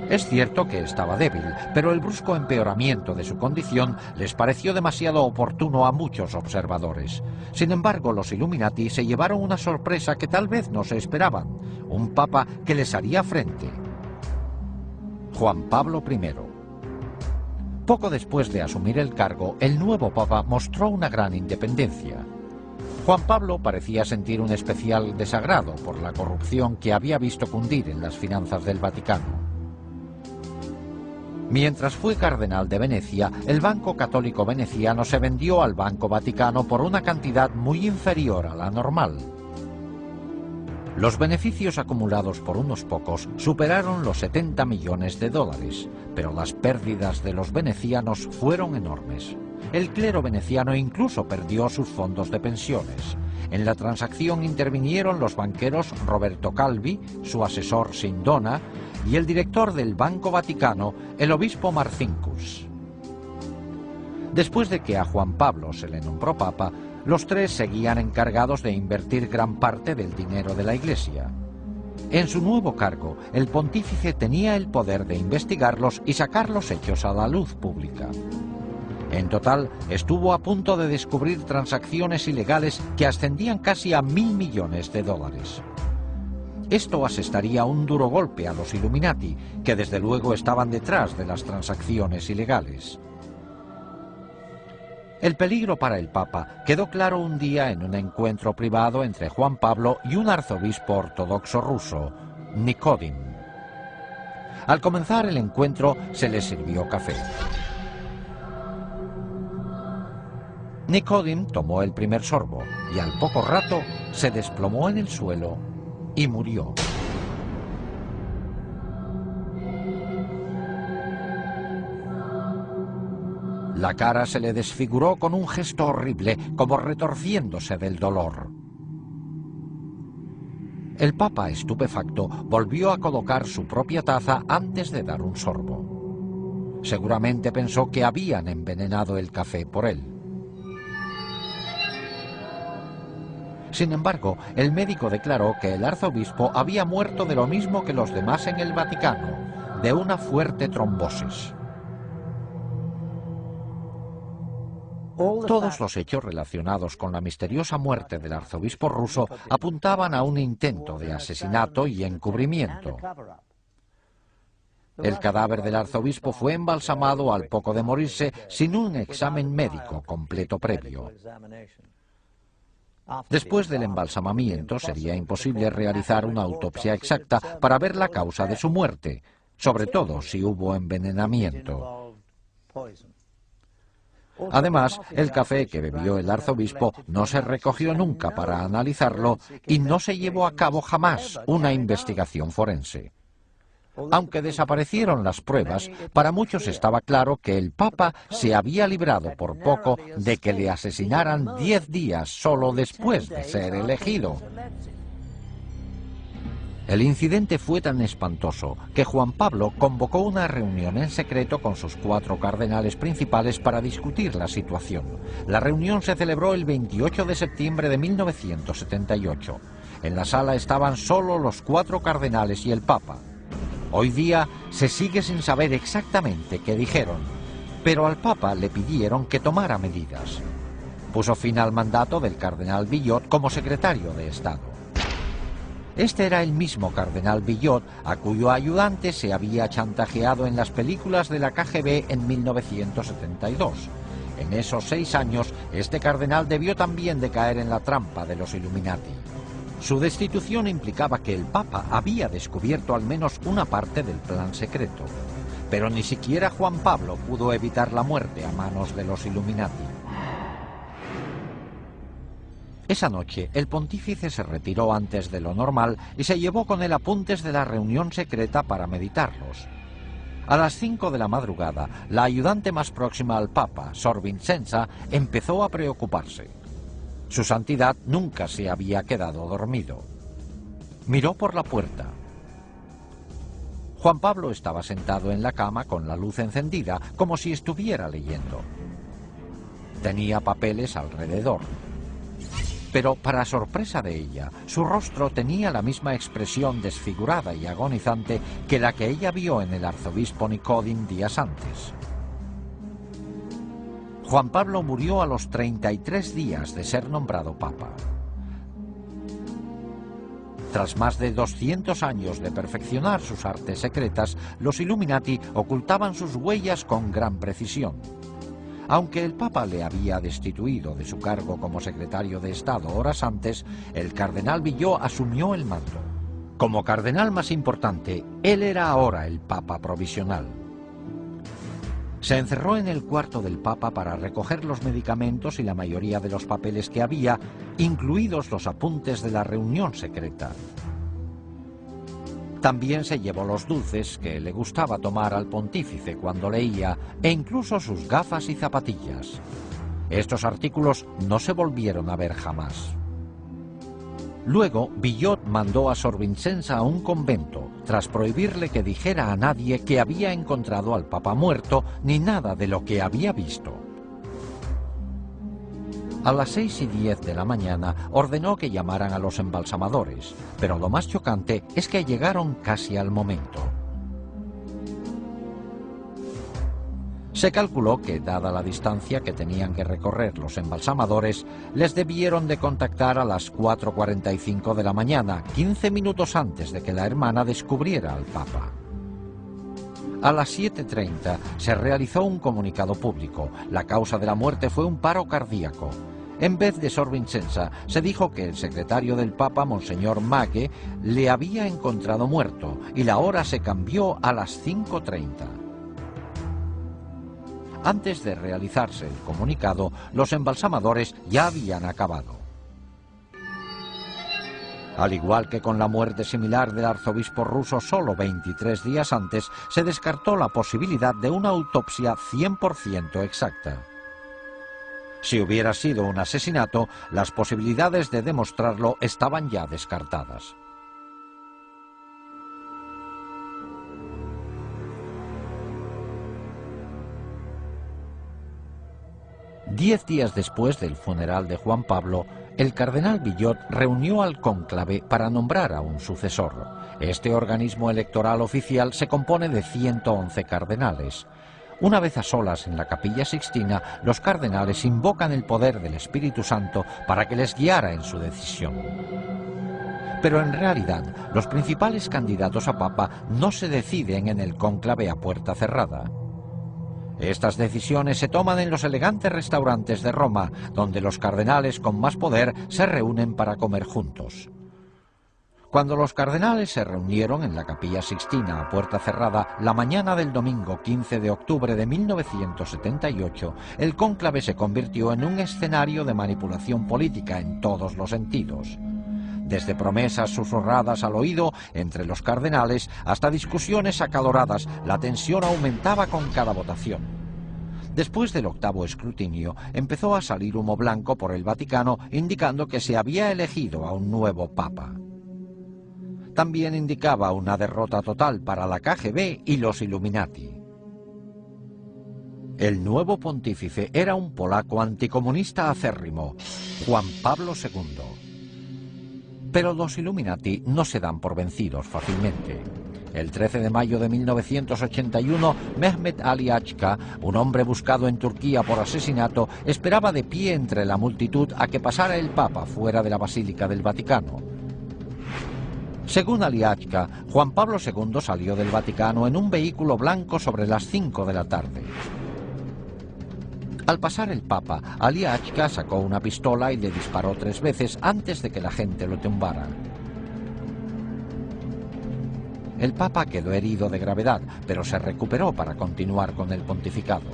Es cierto que estaba débil, pero el brusco empeoramiento de su condición les pareció demasiado oportuno a muchos observadores. Sin embargo, los Illuminati se llevaron una sorpresa que tal vez no se esperaban: un papa que les haría frente. Juan Pablo I. Poco después de asumir el cargo, el nuevo papa mostró una gran independencia. Juan Pablo parecía sentir un especial desagrado por la corrupción que había visto cundir en las finanzas del Vaticano. Mientras fue cardenal de Venecia, el Banco Católico Veneciano se vendió al Banco Vaticano por una cantidad muy inferior a la normal. Los beneficios acumulados por unos pocos superaron los 70 millones de dólares, pero las pérdidas de los venecianos fueron enormes. El clero veneciano incluso perdió sus fondos de pensiones. En la transacción intervinieron los banqueros Roberto Calvi, su asesor Sindona, y el director del Banco Vaticano, el obispo Marcinkus. Después de que a Juan Pablo se le nombró papa, los 3 seguían encargados de invertir gran parte del dinero de la Iglesia. En su nuevo cargo, el pontífice tenía el poder de investigarlos y sacar los hechos a la luz pública. En total, estuvo a punto de descubrir transacciones ilegales que ascendían casi a 1.000 millones de dólares. Esto asestaría un duro golpe a los Illuminati, que desde luego estaban detrás de las transacciones ilegales. El peligro para el Papa quedó claro un día en un encuentro privado entre Juan Pablo y un arzobispo ortodoxo ruso, Nikodim. Al comenzar el encuentro se le sirvió café. Nikodim tomó el primer sorbo y al poco rato se desplomó en el suelo y murió. La cara se le desfiguró con un gesto horrible, como retorciéndose del dolor. El Papa, estupefacto, volvió a colocar su propia taza antes de dar un sorbo. Seguramente pensó que habían envenenado el café por él. Sin embargo, el médico declaró que el arzobispo había muerto de lo mismo que los demás en el Vaticano, de una fuerte trombosis. Todos los hechos relacionados con la misteriosa muerte del arzobispo ruso apuntaban a un intento de asesinato y encubrimiento. El cadáver del arzobispo fue embalsamado al poco de morirse sin un examen médico completo previo. Después del embalsamamiento sería imposible realizar una autopsia exacta para ver la causa de su muerte, sobre todo si hubo envenenamiento. Además, el café que bebió el arzobispo no se recogió nunca para analizarlo y no se llevó a cabo jamás una investigación forense. Aunque desaparecieron las pruebas, para muchos estaba claro que el Papa se había librado por poco de que le asesinaran 10 días solo después de ser elegido. El incidente fue tan espantoso que Juan Pablo convocó una reunión en secreto con sus 4 cardenales principales para discutir la situación. La reunión se celebró el 28 de septiembre de 1978. En la sala estaban solo los 4 cardenales y el Papa. Hoy día se sigue sin saber exactamente qué dijeron, pero al Papa le pidieron que tomara medidas. Puso fin al mandato del cardenal Billot como secretario de Estado. Este era el mismo cardenal Billot a cuyo ayudante se había chantajeado en las películas de la KGB en 1972. En esos 6 años, este cardenal debió también de caer en la trampa de los Illuminati. Su destitución implicaba que el Papa había descubierto al menos una parte del plan secreto. Pero ni siquiera Juan Pablo pudo evitar la muerte a manos de los Illuminati. Esa noche, el pontífice se retiró antes de lo normal y se llevó con él apuntes de la reunión secreta para meditarlos. A las 5 de la madrugada, la ayudante más próxima al Papa, Sor Vincenza, empezó a preocuparse. Su santidad nunca se había quedado dormido. Miró por la puerta. Juan Pablo estaba sentado en la cama con la luz encendida, como si estuviera leyendo. Tenía papeles alrededor. Pero, para sorpresa de ella, su rostro tenía la misma expresión desfigurada y agonizante que la que ella vio en el arzobispo Nikodin días antes. Juan Pablo murió a los 33 días de ser nombrado Papa. Tras más de 200 años de perfeccionar sus artes secretas, los Illuminati ocultaban sus huellas con gran precisión. Aunque el Papa le había destituido de su cargo como secretario de Estado horas antes, el cardenal Billot asumió el mando. Como cardenal más importante, él era ahora el Papa provisional. Se encerró en el cuarto del Papa para recoger los medicamentos y la mayoría de los papeles que había, incluidos los apuntes de la reunión secreta. También se llevó los dulces que le gustaba tomar al pontífice cuando leía, e incluso sus gafas y zapatillas. Estos artículos no se volvieron a ver jamás. Luego, Billot mandó a Sor Vincenza a un convento, tras prohibirle que dijera a nadie que había encontrado al Papa muerto, ni nada de lo que había visto. A las 6:10 de la mañana ordenó que llamaran a los embalsamadores, pero lo más chocante es que llegaron casi al momento. Se calculó que, dada la distancia que tenían que recorrer los embalsamadores, les debieron de contactar a las 4:45 de la mañana, 15 minutos antes de que la hermana descubriera al Papa. A las 7:30 se realizó un comunicado público. La causa de la muerte fue un paro cardíaco. En vez de Sor Vincenza, se dijo que el secretario del Papa, Monseñor Maghe, le había encontrado muerto y la hora se cambió a las 5:30. Antes de realizarse el comunicado, los embalsamadores ya habían acabado. Al igual que con la muerte similar del arzobispo ruso solo 23 días antes, se descartó la posibilidad de una autopsia 100% exacta. Si hubiera sido un asesinato, las posibilidades de demostrarlo estaban ya descartadas. Diez días después del funeral de Juan Pablo, El cardenal Villot reunió al cónclave para nombrar a un sucesor. Este organismo electoral oficial se compone de 111 cardenales. Una vez a solas en la Capilla Sixtina, los cardenales invocan el poder del Espíritu Santo para que les guiara en su decisión. Pero en realidad, los principales candidatos a papa no se deciden en el cónclave a puerta cerrada. Estas decisiones se toman en los elegantes restaurantes de Roma, donde los cardenales con más poder se reúnen para comer juntos. Cuando los cardenales se reunieron en la Capilla Sixtina a puerta cerrada la mañana del domingo 15 de octubre de 1978, el cónclave se convirtió en un escenario de manipulación política en todos los sentidos. Desde promesas susurradas al oído entre los cardenales hasta discusiones acaloradas, la tensión aumentaba con cada votación. Después del octavo escrutinio, empezó a salir humo blanco por el Vaticano indicando que se había elegido a un nuevo papa. También indicaba una derrota total para la KGB y los Illuminati. El nuevo pontífice era un polaco anticomunista acérrimo, Juan Pablo II. Pero los Illuminati no se dan por vencidos fácilmente. El 13 de mayo de 1981, Mehmet Ali Achka, un hombre buscado en Turquía por asesinato, esperaba de pie entre la multitud a que pasara el Papa fuera de la Basílica del Vaticano. Según Ali Achka, Juan Pablo II salió del Vaticano en un vehículo blanco sobre las 5 de la tarde. Al pasar el Papa, Ali Achka sacó una pistola y le disparó 3 veces antes de que la gente lo tumbara. El Papa quedó herido de gravedad, pero se recuperó para continuar con el pontificado.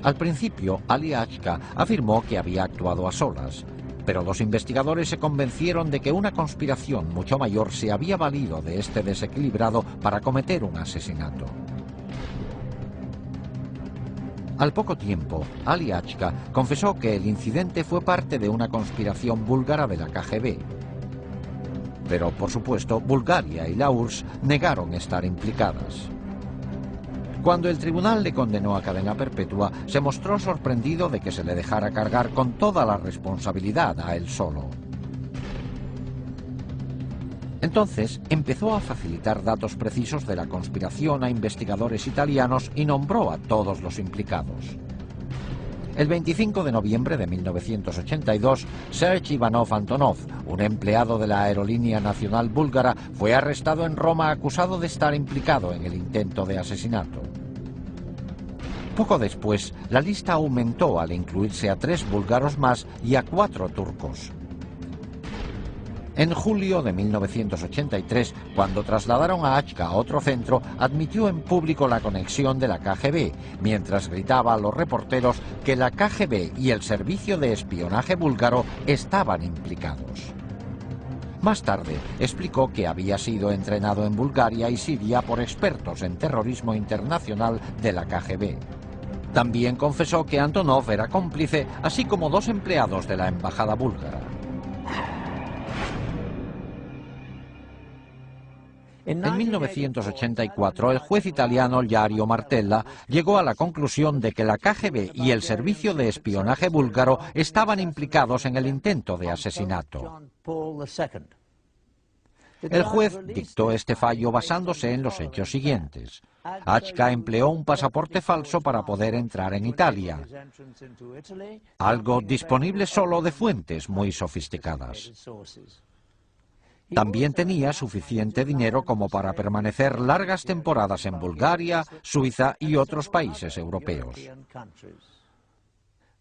Al principio, Ali Achka afirmó que había actuado a solas, pero los investigadores se convencieron de que una conspiración mucho mayor se había valido de este desequilibrado para cometer un asesinato. Al poco tiempo, Ali Achka confesó que el incidente fue parte de una conspiración búlgara de la KGB. Pero, por supuesto, Bulgaria y la URSS negaron estar implicadas. Cuando el tribunal le condenó a cadena perpetua, se mostró sorprendido de que se le dejara cargar con toda la responsabilidad a él solo. Entonces empezó a facilitar datos precisos de la conspiración a investigadores italianos y nombró a todos los implicados. El 25 de noviembre de 1982, Serge Ivanov Antonov, un empleado de la Aerolínea Nacional Búlgara, fue arrestado en Roma acusado de estar implicado en el intento de asesinato. Poco después, la lista aumentó al incluirse a 3 búlgaros más y a 4 turcos. En julio de 1983, cuando trasladaron a Achka a otro centro, admitió en público la conexión de la KGB, mientras gritaba a los reporteros que la KGB y el servicio de espionaje búlgaro estaban implicados. Más tarde, explicó que había sido entrenado en Bulgaria y Siria por expertos en terrorismo internacional de la KGB. También confesó que Antonov era cómplice, así como 2 empleados de la embajada búlgara. En 1984, el juez italiano Jario Martella llegó a la conclusión de que la KGB y el servicio de espionaje búlgaro estaban implicados en el intento de asesinato. El juez dictó este fallo basándose en los hechos siguientes. Achka empleó un pasaporte falso para poder entrar en Italia, algo disponible solo de fuentes muy sofisticadas. También tenía suficiente dinero como para permanecer largas temporadas en Bulgaria, Suiza y otros países europeos.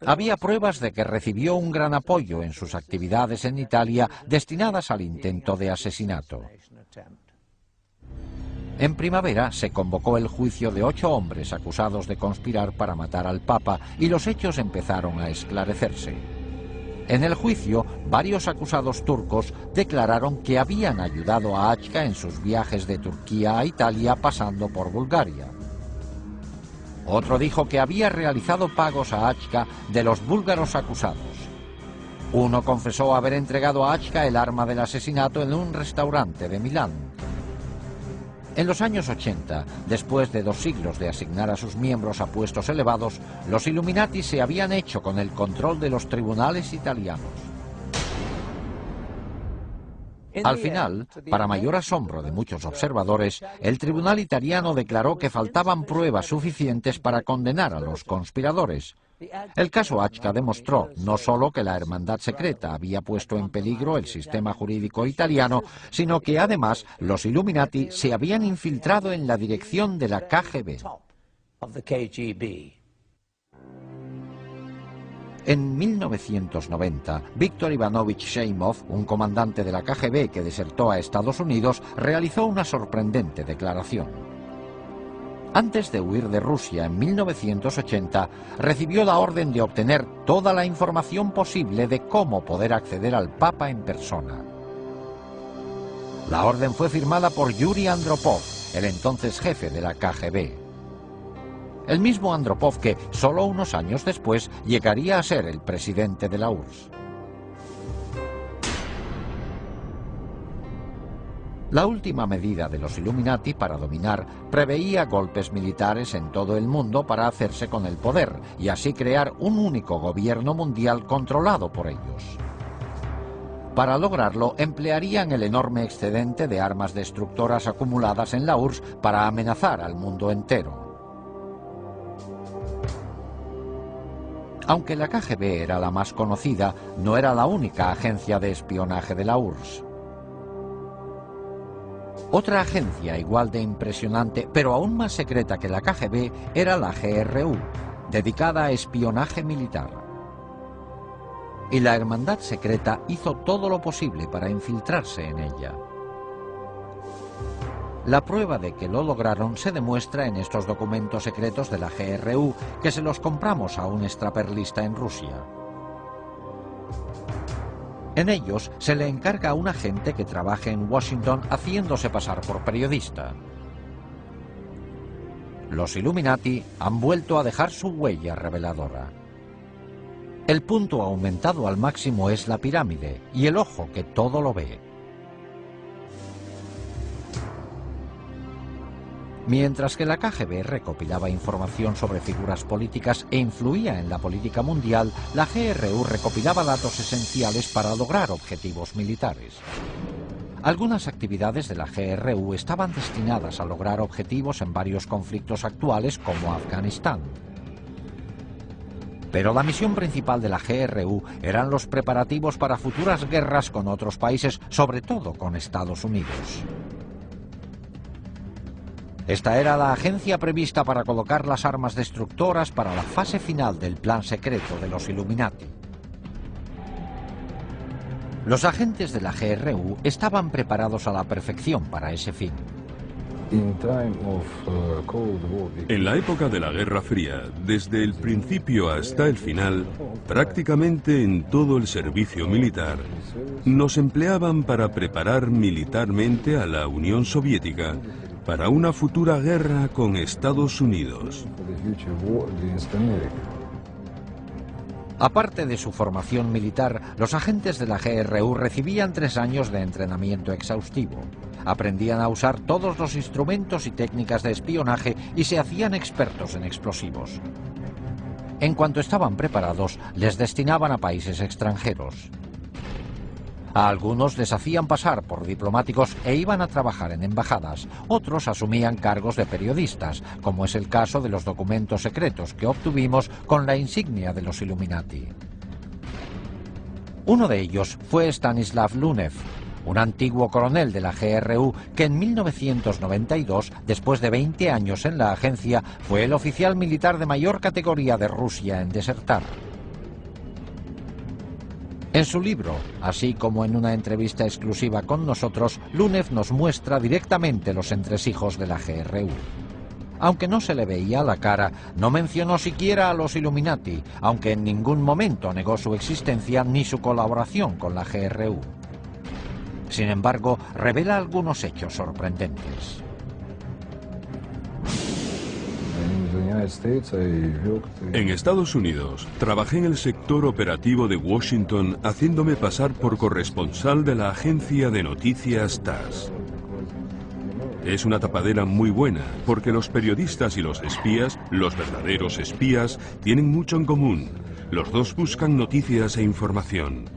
Había pruebas de que recibió un gran apoyo en sus actividades en Italia destinadas al intento de asesinato. En primavera se convocó el juicio de 8 hombres acusados de conspirar para matar al Papa y los hechos empezaron a esclarecerse. En el juicio, varios acusados turcos declararon que habían ayudado a Achka en sus viajes de Turquía a Italia pasando por Bulgaria. Otro dijo que había realizado pagos a Achka de los búlgaros acusados. Uno confesó haber entregado a Achka el arma del asesinato en un restaurante de Milán. En los años 80, después de 2 siglos de asignar a sus miembros a puestos elevados, los Illuminati se habían hecho con el control de los tribunales italianos. Al final, para mayor asombro de muchos observadores, el tribunal italiano declaró que faltaban pruebas suficientes para condenar a los conspiradores. El caso Achca demostró no solo que la hermandad secreta había puesto en peligro el sistema jurídico italiano, sino que además los Illuminati se habían infiltrado en la dirección de la KGB. En 1990, Víctor Ivanovich Sheimov, un comandante de la KGB que desertó a Estados Unidos, realizó una sorprendente declaración. Antes de huir de Rusia en 1980, recibió la orden de obtener toda la información posible de cómo poder acceder al Papa en persona. La orden fue firmada por Yuri Andropov, el entonces jefe de la KGB. El mismo Andropov que, solo unos años después, llegaría a ser el presidente de la URSS. La última medida de los Illuminati para dominar preveía golpes militares en todo el mundo para hacerse con el poder y así crear un único gobierno mundial controlado por ellos. Para lograrlo, emplearían el enorme excedente de armas destructoras acumuladas en la URSS para amenazar al mundo entero. Aunque la KGB era la más conocida, no era la única agencia de espionaje de la URSS. Otra agencia igual de impresionante, pero aún más secreta que la KGB, era la GRU, dedicada a espionaje militar. Y la hermandad secreta hizo todo lo posible para infiltrarse en ella. La prueba de que lo lograron se demuestra en estos documentos secretos de la GRU, que se los compramos a un extraperlista en Rusia. En ellos se le encarga a un agente que trabaje en Washington haciéndose pasar por periodista. Los Illuminati han vuelto a dejar su huella reveladora. El punto aumentado al máximo es la pirámide y el ojo que todo lo ve. Mientras que la KGB recopilaba información sobre figuras políticas e influía en la política mundial, la GRU recopilaba datos esenciales para lograr objetivos militares. Algunas actividades de la GRU estaban destinadas a lograr objetivos en varios conflictos actuales como Afganistán. Pero la misión principal de la GRU eran los preparativos para futuras guerras con otros países, sobre todo con Estados Unidos. Esta era la agencia prevista para colocar las armas destructoras para la fase final del plan secreto de los Illuminati. Los agentes de la GRU estaban preparados a la perfección para ese fin. En la época de la Guerra Fría, desde el principio hasta el final, prácticamente en todo el servicio militar, nos empleaban para preparar militarmente a la Unión Soviética para una futura guerra con Estados Unidos. Aparte de su formación militar, los agentes de la GRU recibían 3 años de entrenamiento exhaustivo. Aprendían a usar todos los instrumentos y técnicas de espionaje y se hacían expertos en explosivos. En cuanto estaban preparados, les destinaban a países extranjeros. A algunos les hacían pasar por diplomáticos e iban a trabajar en embajadas. Otros asumían cargos de periodistas, como es el caso de los documentos secretos que obtuvimos con la insignia de los Illuminati. Uno de ellos fue Stanislav Lunev, un antiguo coronel de la GRU que en 1992, después de 20 años en la agencia, fue el oficial militar de mayor categoría de Rusia en desertar. En su libro, así como en una entrevista exclusiva con nosotros, Lunev nos muestra directamente los entresijos de la GRU. Aunque no se le veía la cara, no mencionó siquiera a los Illuminati, aunque en ningún momento negó su existencia ni su colaboración con la GRU. Sin embargo, revela algunos hechos sorprendentes. En Estados Unidos, trabajé en el sector operativo de Washington haciéndome pasar por corresponsal de la agencia de noticias TASS. Es una tapadera muy buena, porque los periodistas y los espías, los verdaderos espías, tienen mucho en común. Los dos buscan noticias e información.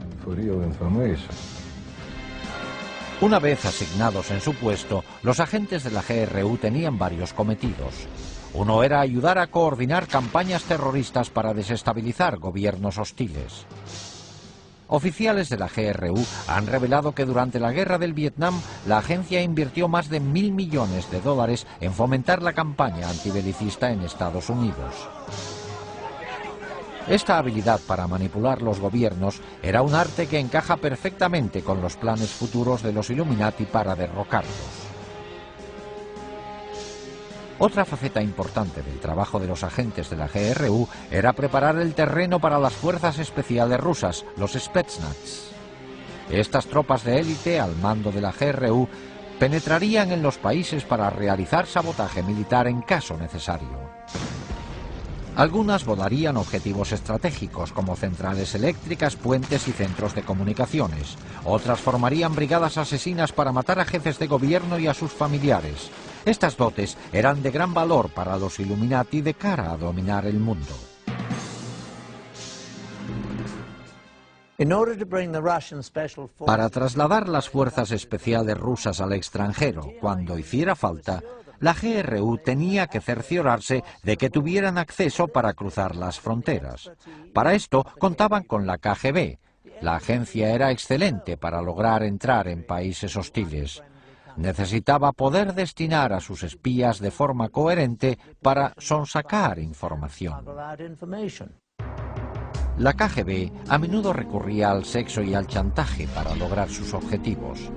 Una vez asignados en su puesto, los agentes de la GRU tenían varios cometidos. Uno era ayudar a coordinar campañas terroristas para desestabilizar gobiernos hostiles. Oficiales de la GRU han revelado que durante la guerra del Vietnam la agencia invirtió más de $1.000 millones en fomentar la campaña antibelicista en Estados Unidos. Esta habilidad para manipular los gobiernos era un arte que encaja perfectamente con los planes futuros de los Illuminati para derrocarlos. Otra faceta importante del trabajo de los agentes de la GRU era preparar el terreno para las fuerzas especiales rusas, los Spetsnaz. Estas tropas de élite, al mando de la GRU, penetrarían en los países para realizar sabotaje militar en caso necesario. Algunas volarían objetivos estratégicos como centrales eléctricas, puentes y centros de comunicaciones. Otras formarían brigadas asesinas para matar a jefes de gobierno y a sus familiares. Estas dotes eran de gran valor para los Illuminati de cara a dominar el mundo. Para trasladar las fuerzas especiales rusas al extranjero cuando hiciera falta, la GRU tenía que cerciorarse de que tuvieran acceso para cruzar las fronteras. Para esto contaban con la KGB. La agencia era excelente para lograr entrar en países hostiles. Necesitaba poder destinar a sus espías de forma coherente para sonsacar información. La KGB a menudo recurría al sexo y al chantaje para lograr sus objetivos.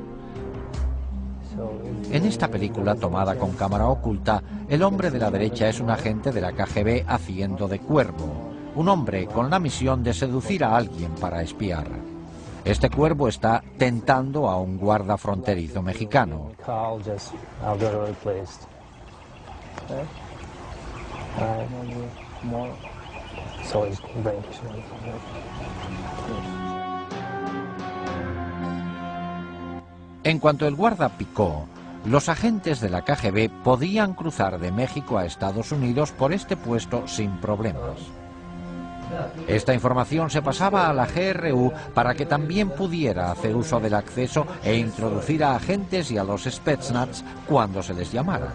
En esta película, tomada con cámara oculta, el hombre de la derecha es un agente de la KGB haciendo de cuervo, un hombre con la misión de seducir a alguien para espiar. Este cuervo está tentando a un guarda fronterizo mexicano. En cuanto el guarda picó, los agentes de la KGB podían cruzar de México a Estados Unidos por este puesto sin problemas. Esta información se pasaba a la GRU para que también pudiera hacer uso del acceso e introducir a agentes y a los Spetsnaz cuando se les llamara.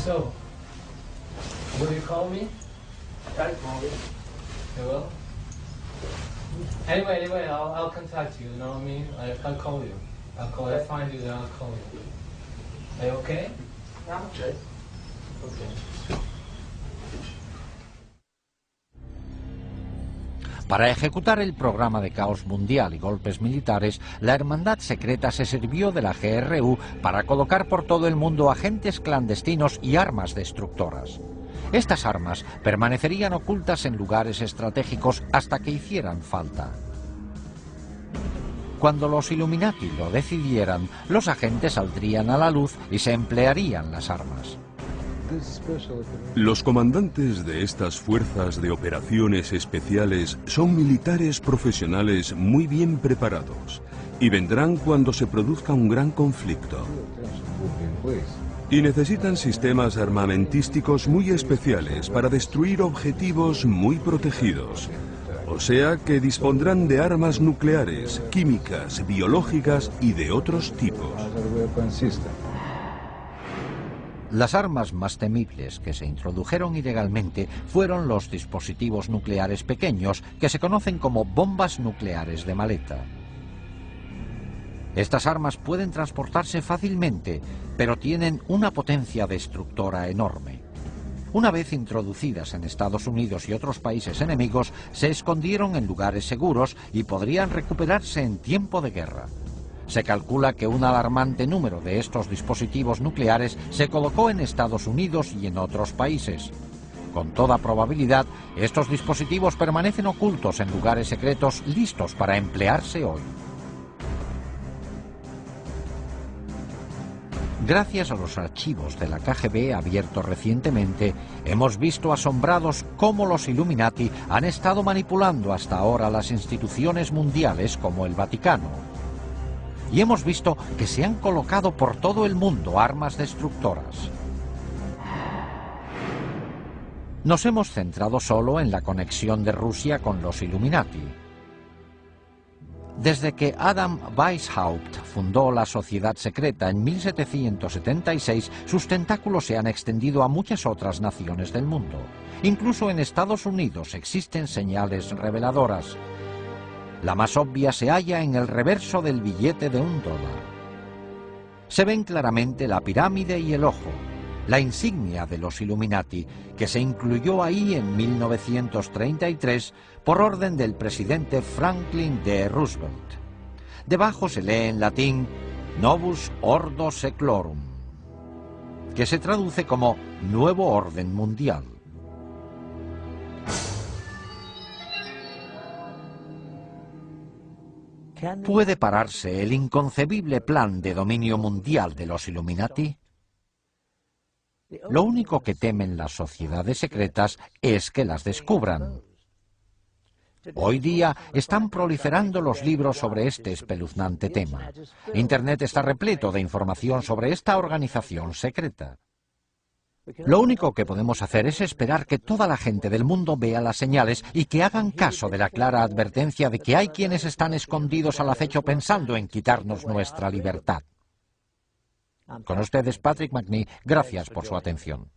So, will you call me? Try to call me. You will? Anyway, I'll contact you, you know what I mean? I'll call you. I'll find you, then I'll call you. Are you okay? I'm okay. Okay. Para ejecutar el programa de caos mundial y golpes militares, la Hermandad Secreta se sirvió de la GRU para colocar por todo el mundo agentes clandestinos y armas destructoras. Estas armas permanecerían ocultas en lugares estratégicos hasta que hicieran falta. Cuando los Illuminati lo decidieran, los agentes saldrían a la luz y se emplearían las armas. Los comandantes de estas fuerzas de operaciones especiales son militares profesionales muy bien preparados y vendrán cuando se produzca un gran conflicto. Y necesitan sistemas armamentísticos muy especiales para destruir objetivos muy protegidos. O sea que dispondrán de armas nucleares, químicas, biológicas y de otros tipos. Las armas más temibles que se introdujeron ilegalmente fueron los dispositivos nucleares pequeños, que se conocen como bombas nucleares de maleta. Estas armas pueden transportarse fácilmente, pero tienen una potencia destructora enorme. Una vez introducidas en Estados Unidos y otros países enemigos, se escondieron en lugares seguros y podrían recuperarse en tiempo de guerra. Se calcula que un alarmante número de estos dispositivos nucleares se colocó en Estados Unidos y en otros países. Con toda probabilidad, estos dispositivos permanecen ocultos en lugares secretos listos para emplearse hoy. Gracias a los archivos de la KGB abiertos recientemente, hemos visto asombrados cómo los Illuminati han estado manipulando hasta ahora las instituciones mundiales como el Vaticano. y hemos visto que se han colocado por todo el mundo armas destructoras. Nos hemos centrado solo en la conexión de Rusia con los Illuminati. Desde que Adam Weishaupt fundó la sociedad secreta en 1776, sus tentáculos se han extendido a muchas otras naciones del mundo. Incluso en Estados Unidos existen señales reveladoras. La más obvia se halla en el reverso del billete de $1. Se ven claramente la pirámide y el ojo, la insignia de los Illuminati, que se incluyó ahí en 1933 por orden del presidente Franklin D. Roosevelt. Debajo se lee en latín Novus Ordo Seclorum, que se traduce como Nuevo Orden Mundial. ¿Puede pararse el inconcebible plan de dominio mundial de los Illuminati? Lo único que temen las sociedades secretas es que las descubran. Hoy día están proliferando los libros sobre este espeluznante tema. Internet está repleto de información sobre esta organización secreta. Lo único que podemos hacer es esperar que toda la gente del mundo vea las señales y que hagan caso de la clara advertencia de que hay quienes están escondidos al acecho pensando en quitarnos nuestra libertad. Con ustedes, Patrick Macnee, gracias por su atención.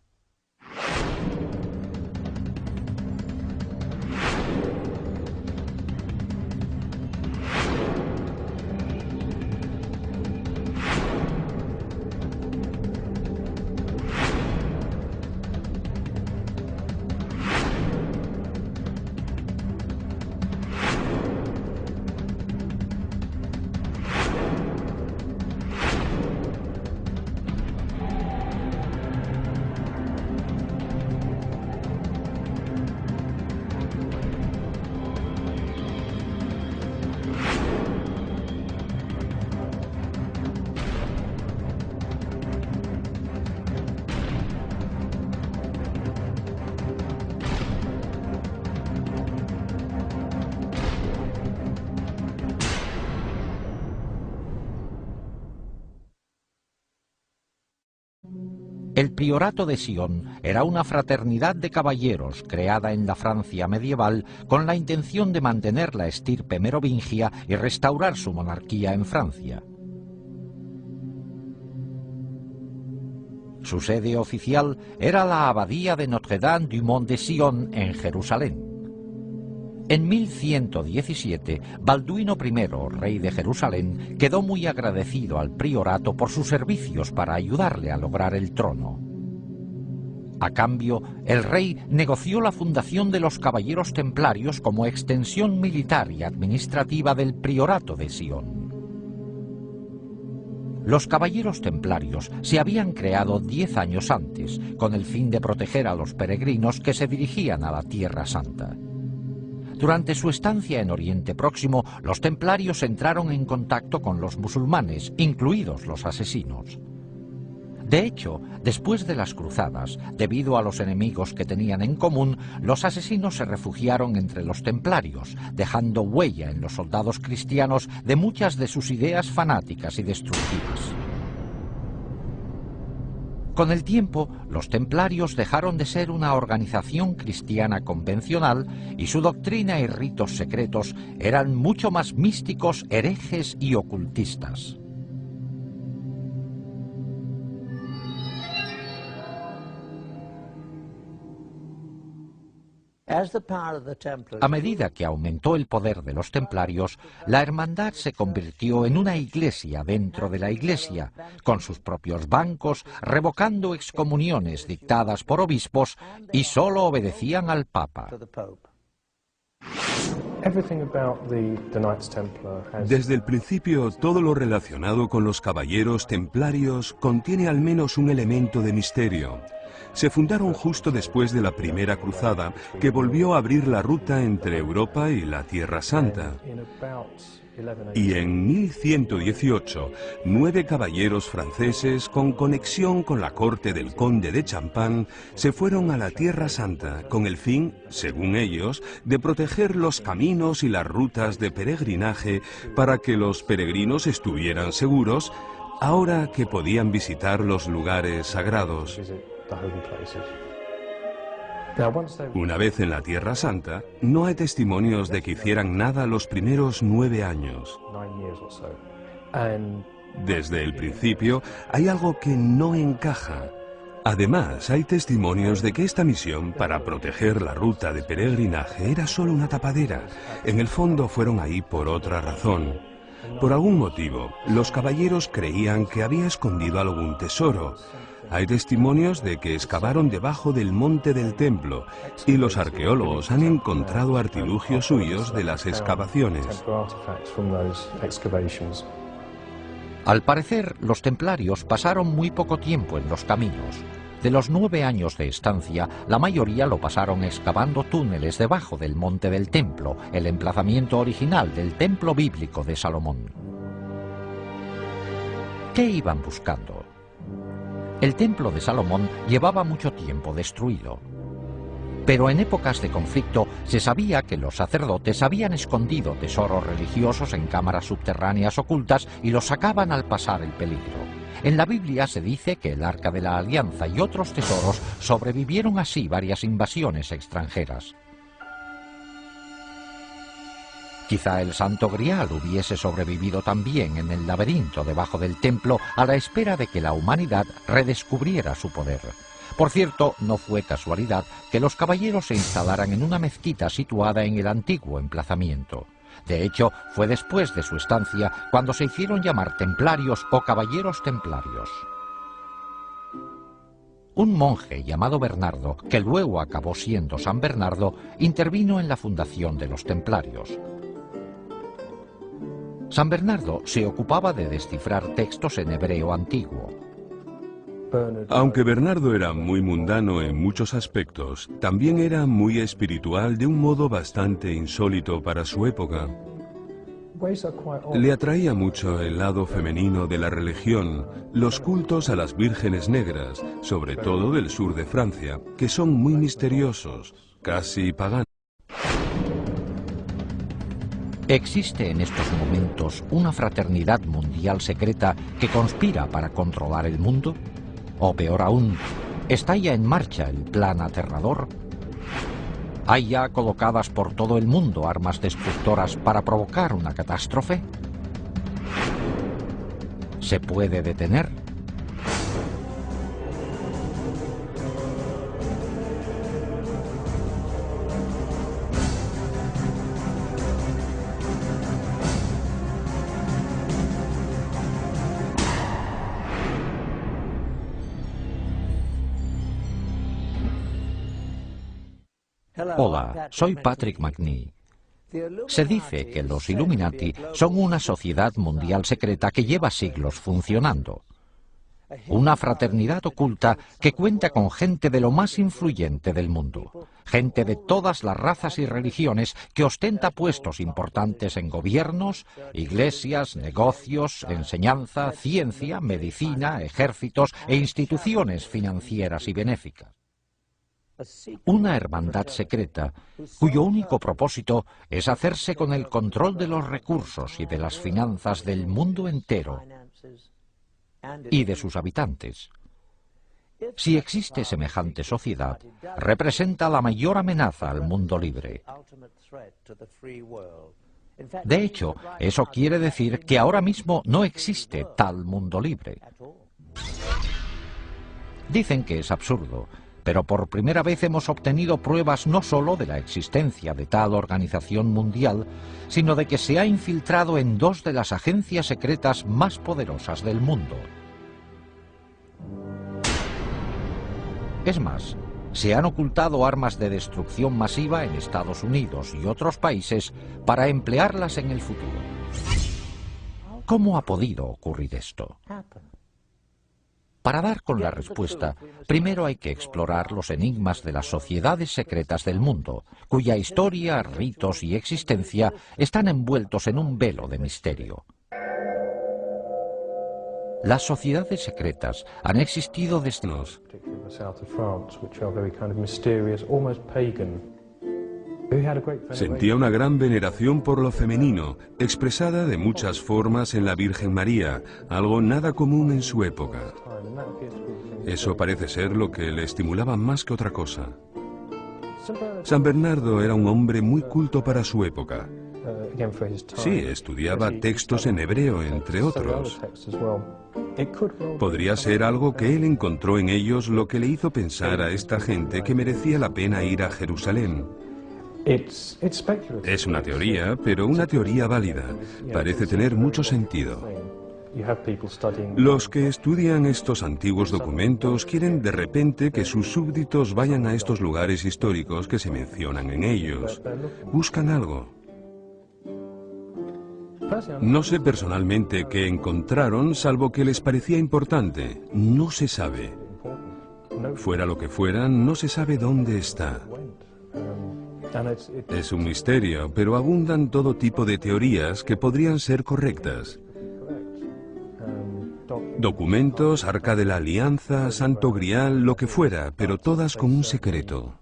El priorato de Sion era una fraternidad de caballeros creada en la Francia medieval con la intención de mantener la estirpe merovingia y restaurar su monarquía en Francia. Su sede oficial era la abadía de Notre-Dame du Mont de Sion en Jerusalén. En 1117, Balduino I, rey de Jerusalén, quedó muy agradecido al priorato por sus servicios para ayudarle a lograr el trono. A cambio, el rey negoció la fundación de los Caballeros Templarios como extensión militar y administrativa del priorato de Sion. Los Caballeros Templarios se habían creado 10 años antes, con el fin de proteger a los peregrinos que se dirigían a la Tierra Santa. Durante su estancia en Oriente Próximo, los templarios entraron en contacto con los musulmanes, incluidos los asesinos. De hecho, después de las cruzadas, debido a los enemigos que tenían en común, los asesinos se refugiaron entre los templarios, dejando huella en los soldados cristianos de muchas de sus ideas fanáticas y destructivas. Con el tiempo, los templarios dejaron de ser una organización cristiana convencional y su doctrina y ritos secretos eran mucho más místicos, herejes y ocultistas. A medida que aumentó el poder de los templarios, la hermandad se convirtió en una iglesia dentro de la iglesia, con sus propios bancos, revocando excomuniones dictadas por obispos y solo obedecían al Papa. Desde el principio, todo lo relacionado con los caballeros templarios contiene al menos un elemento de misterio. Se fundaron justo después de la primera cruzada, que volvió a abrir la ruta entre Europa y la Tierra Santa. Y en 1118, 9 caballeros franceses con conexión con la corte del conde de Champagne se fueron a la Tierra Santa con el fin, según ellos, de proteger los caminos y las rutas de peregrinaje para que los peregrinos estuvieran seguros ahora que podían visitar los lugares sagrados. Una vez en la Tierra Santa, no hay testimonios de que hicieran nada los primeros 9 años. Desde el principio, hay algo que no encaja. Además, hay testimonios de que esta misión para proteger la ruta de peregrinaje era solo una tapadera. En el fondo fueron ahí por otra razón. Por algún motivo, los caballeros creían que había escondido algún tesoro. Hay testimonios de que excavaron debajo del monte del templo y los arqueólogos han encontrado artilugios suyos de las excavaciones. Al parecer, los templarios pasaron muy poco tiempo en los caminos. De los 9 años de estancia, la mayoría lo pasaron excavando túneles debajo del monte del templo, el emplazamiento original del templo bíblico de Salomón. ¿Qué iban buscando? El templo de Salomón llevaba mucho tiempo destruido. Pero en épocas de conflicto se sabía que los sacerdotes habían escondido tesoros religiosos en cámaras subterráneas ocultas y los sacaban al pasar el peligro. En la Biblia se dice que el Arca de la Alianza y otros tesoros sobrevivieron así varias invasiones extranjeras. Quizá el Santo Grial hubiese sobrevivido también en el laberinto debajo del templo a la espera de que la humanidad redescubriera su poder. Por cierto, no fue casualidad que los caballeros se instalaran en una mezquita situada en el antiguo emplazamiento. De hecho, fue después de su estancia cuando se hicieron llamar templarios o caballeros templarios. Un monje llamado Bernardo, que luego acabó siendo San Bernardo, intervino en la fundación de los templarios. San Bernardo se ocupaba de descifrar textos en hebreo antiguo. Aunque Bernardo era muy mundano en muchos aspectos, también era muy espiritual de un modo bastante insólito para su época. Le atraía mucho el lado femenino de la religión, los cultos a las vírgenes negras, sobre todo del sur de Francia, que son muy misteriosos, casi paganos. ¿Existe en estos momentos una fraternidad mundial secreta que conspira para controlar el mundo? O peor aún, ¿está ya en marcha el plan aterrador? ¿Hay ya colocadas por todo el mundo armas destructoras para provocar una catástrofe? ¿Se puede detener? Hola, soy Patrick McNee. Se dice que los Illuminati son una sociedad mundial secreta que lleva siglos funcionando. Una fraternidad oculta que cuenta con gente de lo más influyente del mundo. Gente de todas las razas y religiones que ostenta puestos importantes en gobiernos, iglesias, negocios, enseñanza, ciencia, medicina, ejércitos e instituciones financieras y benéficas. Una hermandad secreta cuyo único propósito es hacerse con el control de los recursos y de las finanzas del mundo entero y de sus habitantes. Si existe semejante sociedad, representa la mayor amenaza al mundo libre. De hecho, eso quiere decir que ahora mismo no existe tal mundo libre. Dicen que es absurdo, pero por primera vez hemos obtenido pruebas no solo de la existencia de tal organización mundial, sino de que se ha infiltrado en 2 de las agencias secretas más poderosas del mundo. Es más, se han ocultado armas de destrucción masiva en Estados Unidos y otros países para emplearlas en el futuro. ¿Cómo ha podido ocurrir esto? Para dar con la respuesta, primero hay que explorar los enigmas de las sociedades secretas del mundo, cuya historia, ritos y existencia están envueltos en un velo de misterio. Las sociedades secretas han existido desde los... Sentía una gran veneración por lo femenino, expresada de muchas formas en la Virgen María, algo nada común en su época. Eso parece ser lo que le estimulaba más que otra cosa. San Bernardo era un hombre muy culto para su época. Sí, estudiaba textos en hebreo, entre otros. Podría ser algo que él encontró en ellos lo que le hizo pensar a esta gente que merecía la pena ir a Jerusalén. Es una teoría, pero una teoría válida. Parece tener mucho sentido. Los que estudian estos antiguos documentos quieren de repente que sus súbditos vayan a estos lugares históricos que se mencionan en ellos. Buscan algo. No sé personalmente qué encontraron, salvo que les parecía importante. No se sabe. Fuera lo que fuera, no se sabe dónde está. Es un misterio, pero abundan todo tipo de teorías que podrían ser correctas. Documentos, Arca de la Alianza, Santo Grial, lo que fuera, pero todas con un secreto.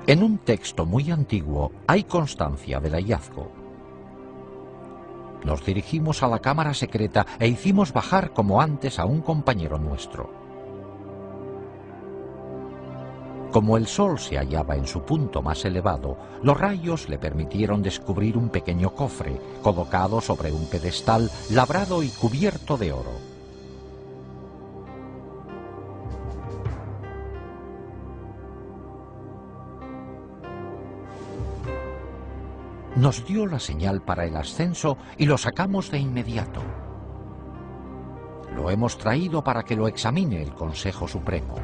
En un texto muy antiguo hay constancia del hallazgo. Nos dirigimos a la cámara secreta e hicimos bajar como antes a un compañero nuestro. Como el sol se hallaba en su punto más elevado, los rayos le permitieron descubrir un pequeño cofre, colocado sobre un pedestal labrado y cubierto de oro. Nos dio la señal para el ascenso y lo sacamos de inmediato. Lo hemos traído para que lo examine el Consejo Supremo.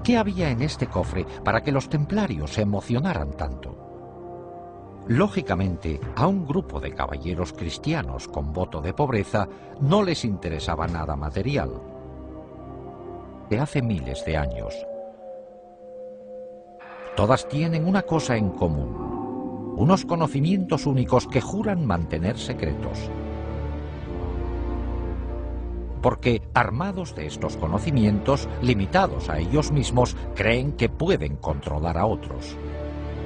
¿Qué había en este cofre para que los templarios se emocionaran tanto? Lógicamente, a un grupo de caballeros cristianos con voto de pobreza no les interesaba nada material. De hace miles de años. Todas tienen una cosa en común, unos conocimientos únicos que juran mantener secretos. Porque, armados de estos conocimientos, limitados a ellos mismos, creen que pueden controlar a otros.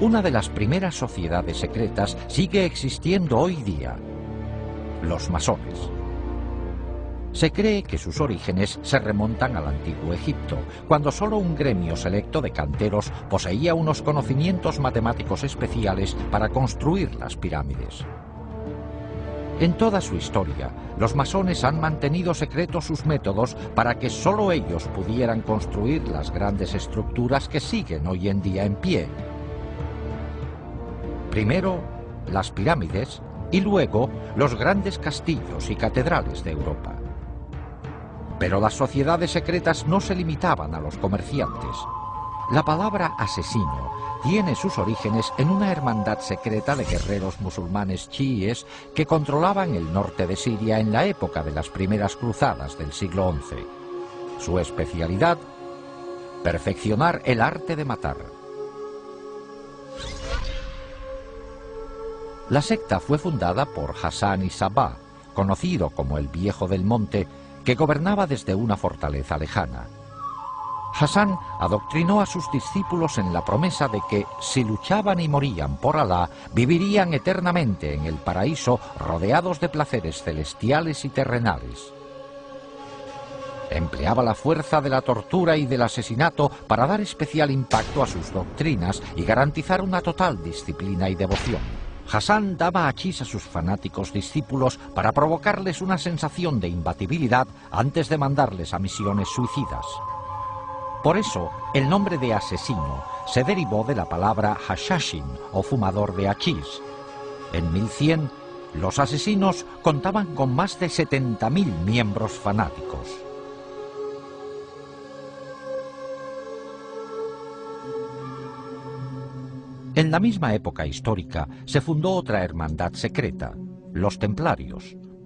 Una de las primeras sociedades secretas sigue existiendo hoy día, los masones. Se cree que sus orígenes se remontan al antiguo Egipto, cuando solo un gremio selecto de canteros poseía unos conocimientos matemáticos especiales para construir las pirámides. En toda su historia, los masones han mantenido secretos sus métodos para que solo ellos pudieran construir las grandes estructuras que siguen hoy en día en pie. Primero, las pirámides y luego los grandes castillos y catedrales de Europa. Pero las sociedades secretas no se limitaban a los comerciantes. La palabra asesino tiene sus orígenes en una hermandad secreta de guerreros musulmanes chiíes que controlaban el norte de Siria en la época de las primeras cruzadas del siglo XI. Su especialidad, perfeccionar el arte de matar. La secta fue fundada por Hassan y Sabah, conocido como el Viejo del Monte, que gobernaba desde una fortaleza lejana. Hassan adoctrinó a sus discípulos en la promesa de que, si luchaban y morían por Alá, vivirían eternamente en el paraíso rodeados de placeres celestiales y terrenales. Empleaba la fuerza de la tortura y del asesinato para dar especial impacto a sus doctrinas y garantizar una total disciplina y devoción. Hassan daba hachís a sus fanáticos discípulos para provocarles una sensación de imbatibilidad antes de mandarles a misiones suicidas. Por eso, el nombre de asesino se derivó de la palabra hashashin, o fumador de hachís. En 1100, los asesinos contaban con más de 70.000 miembros fanáticos. En la En la misma época histórica se fundó otra hermandad secreta, los Templarios.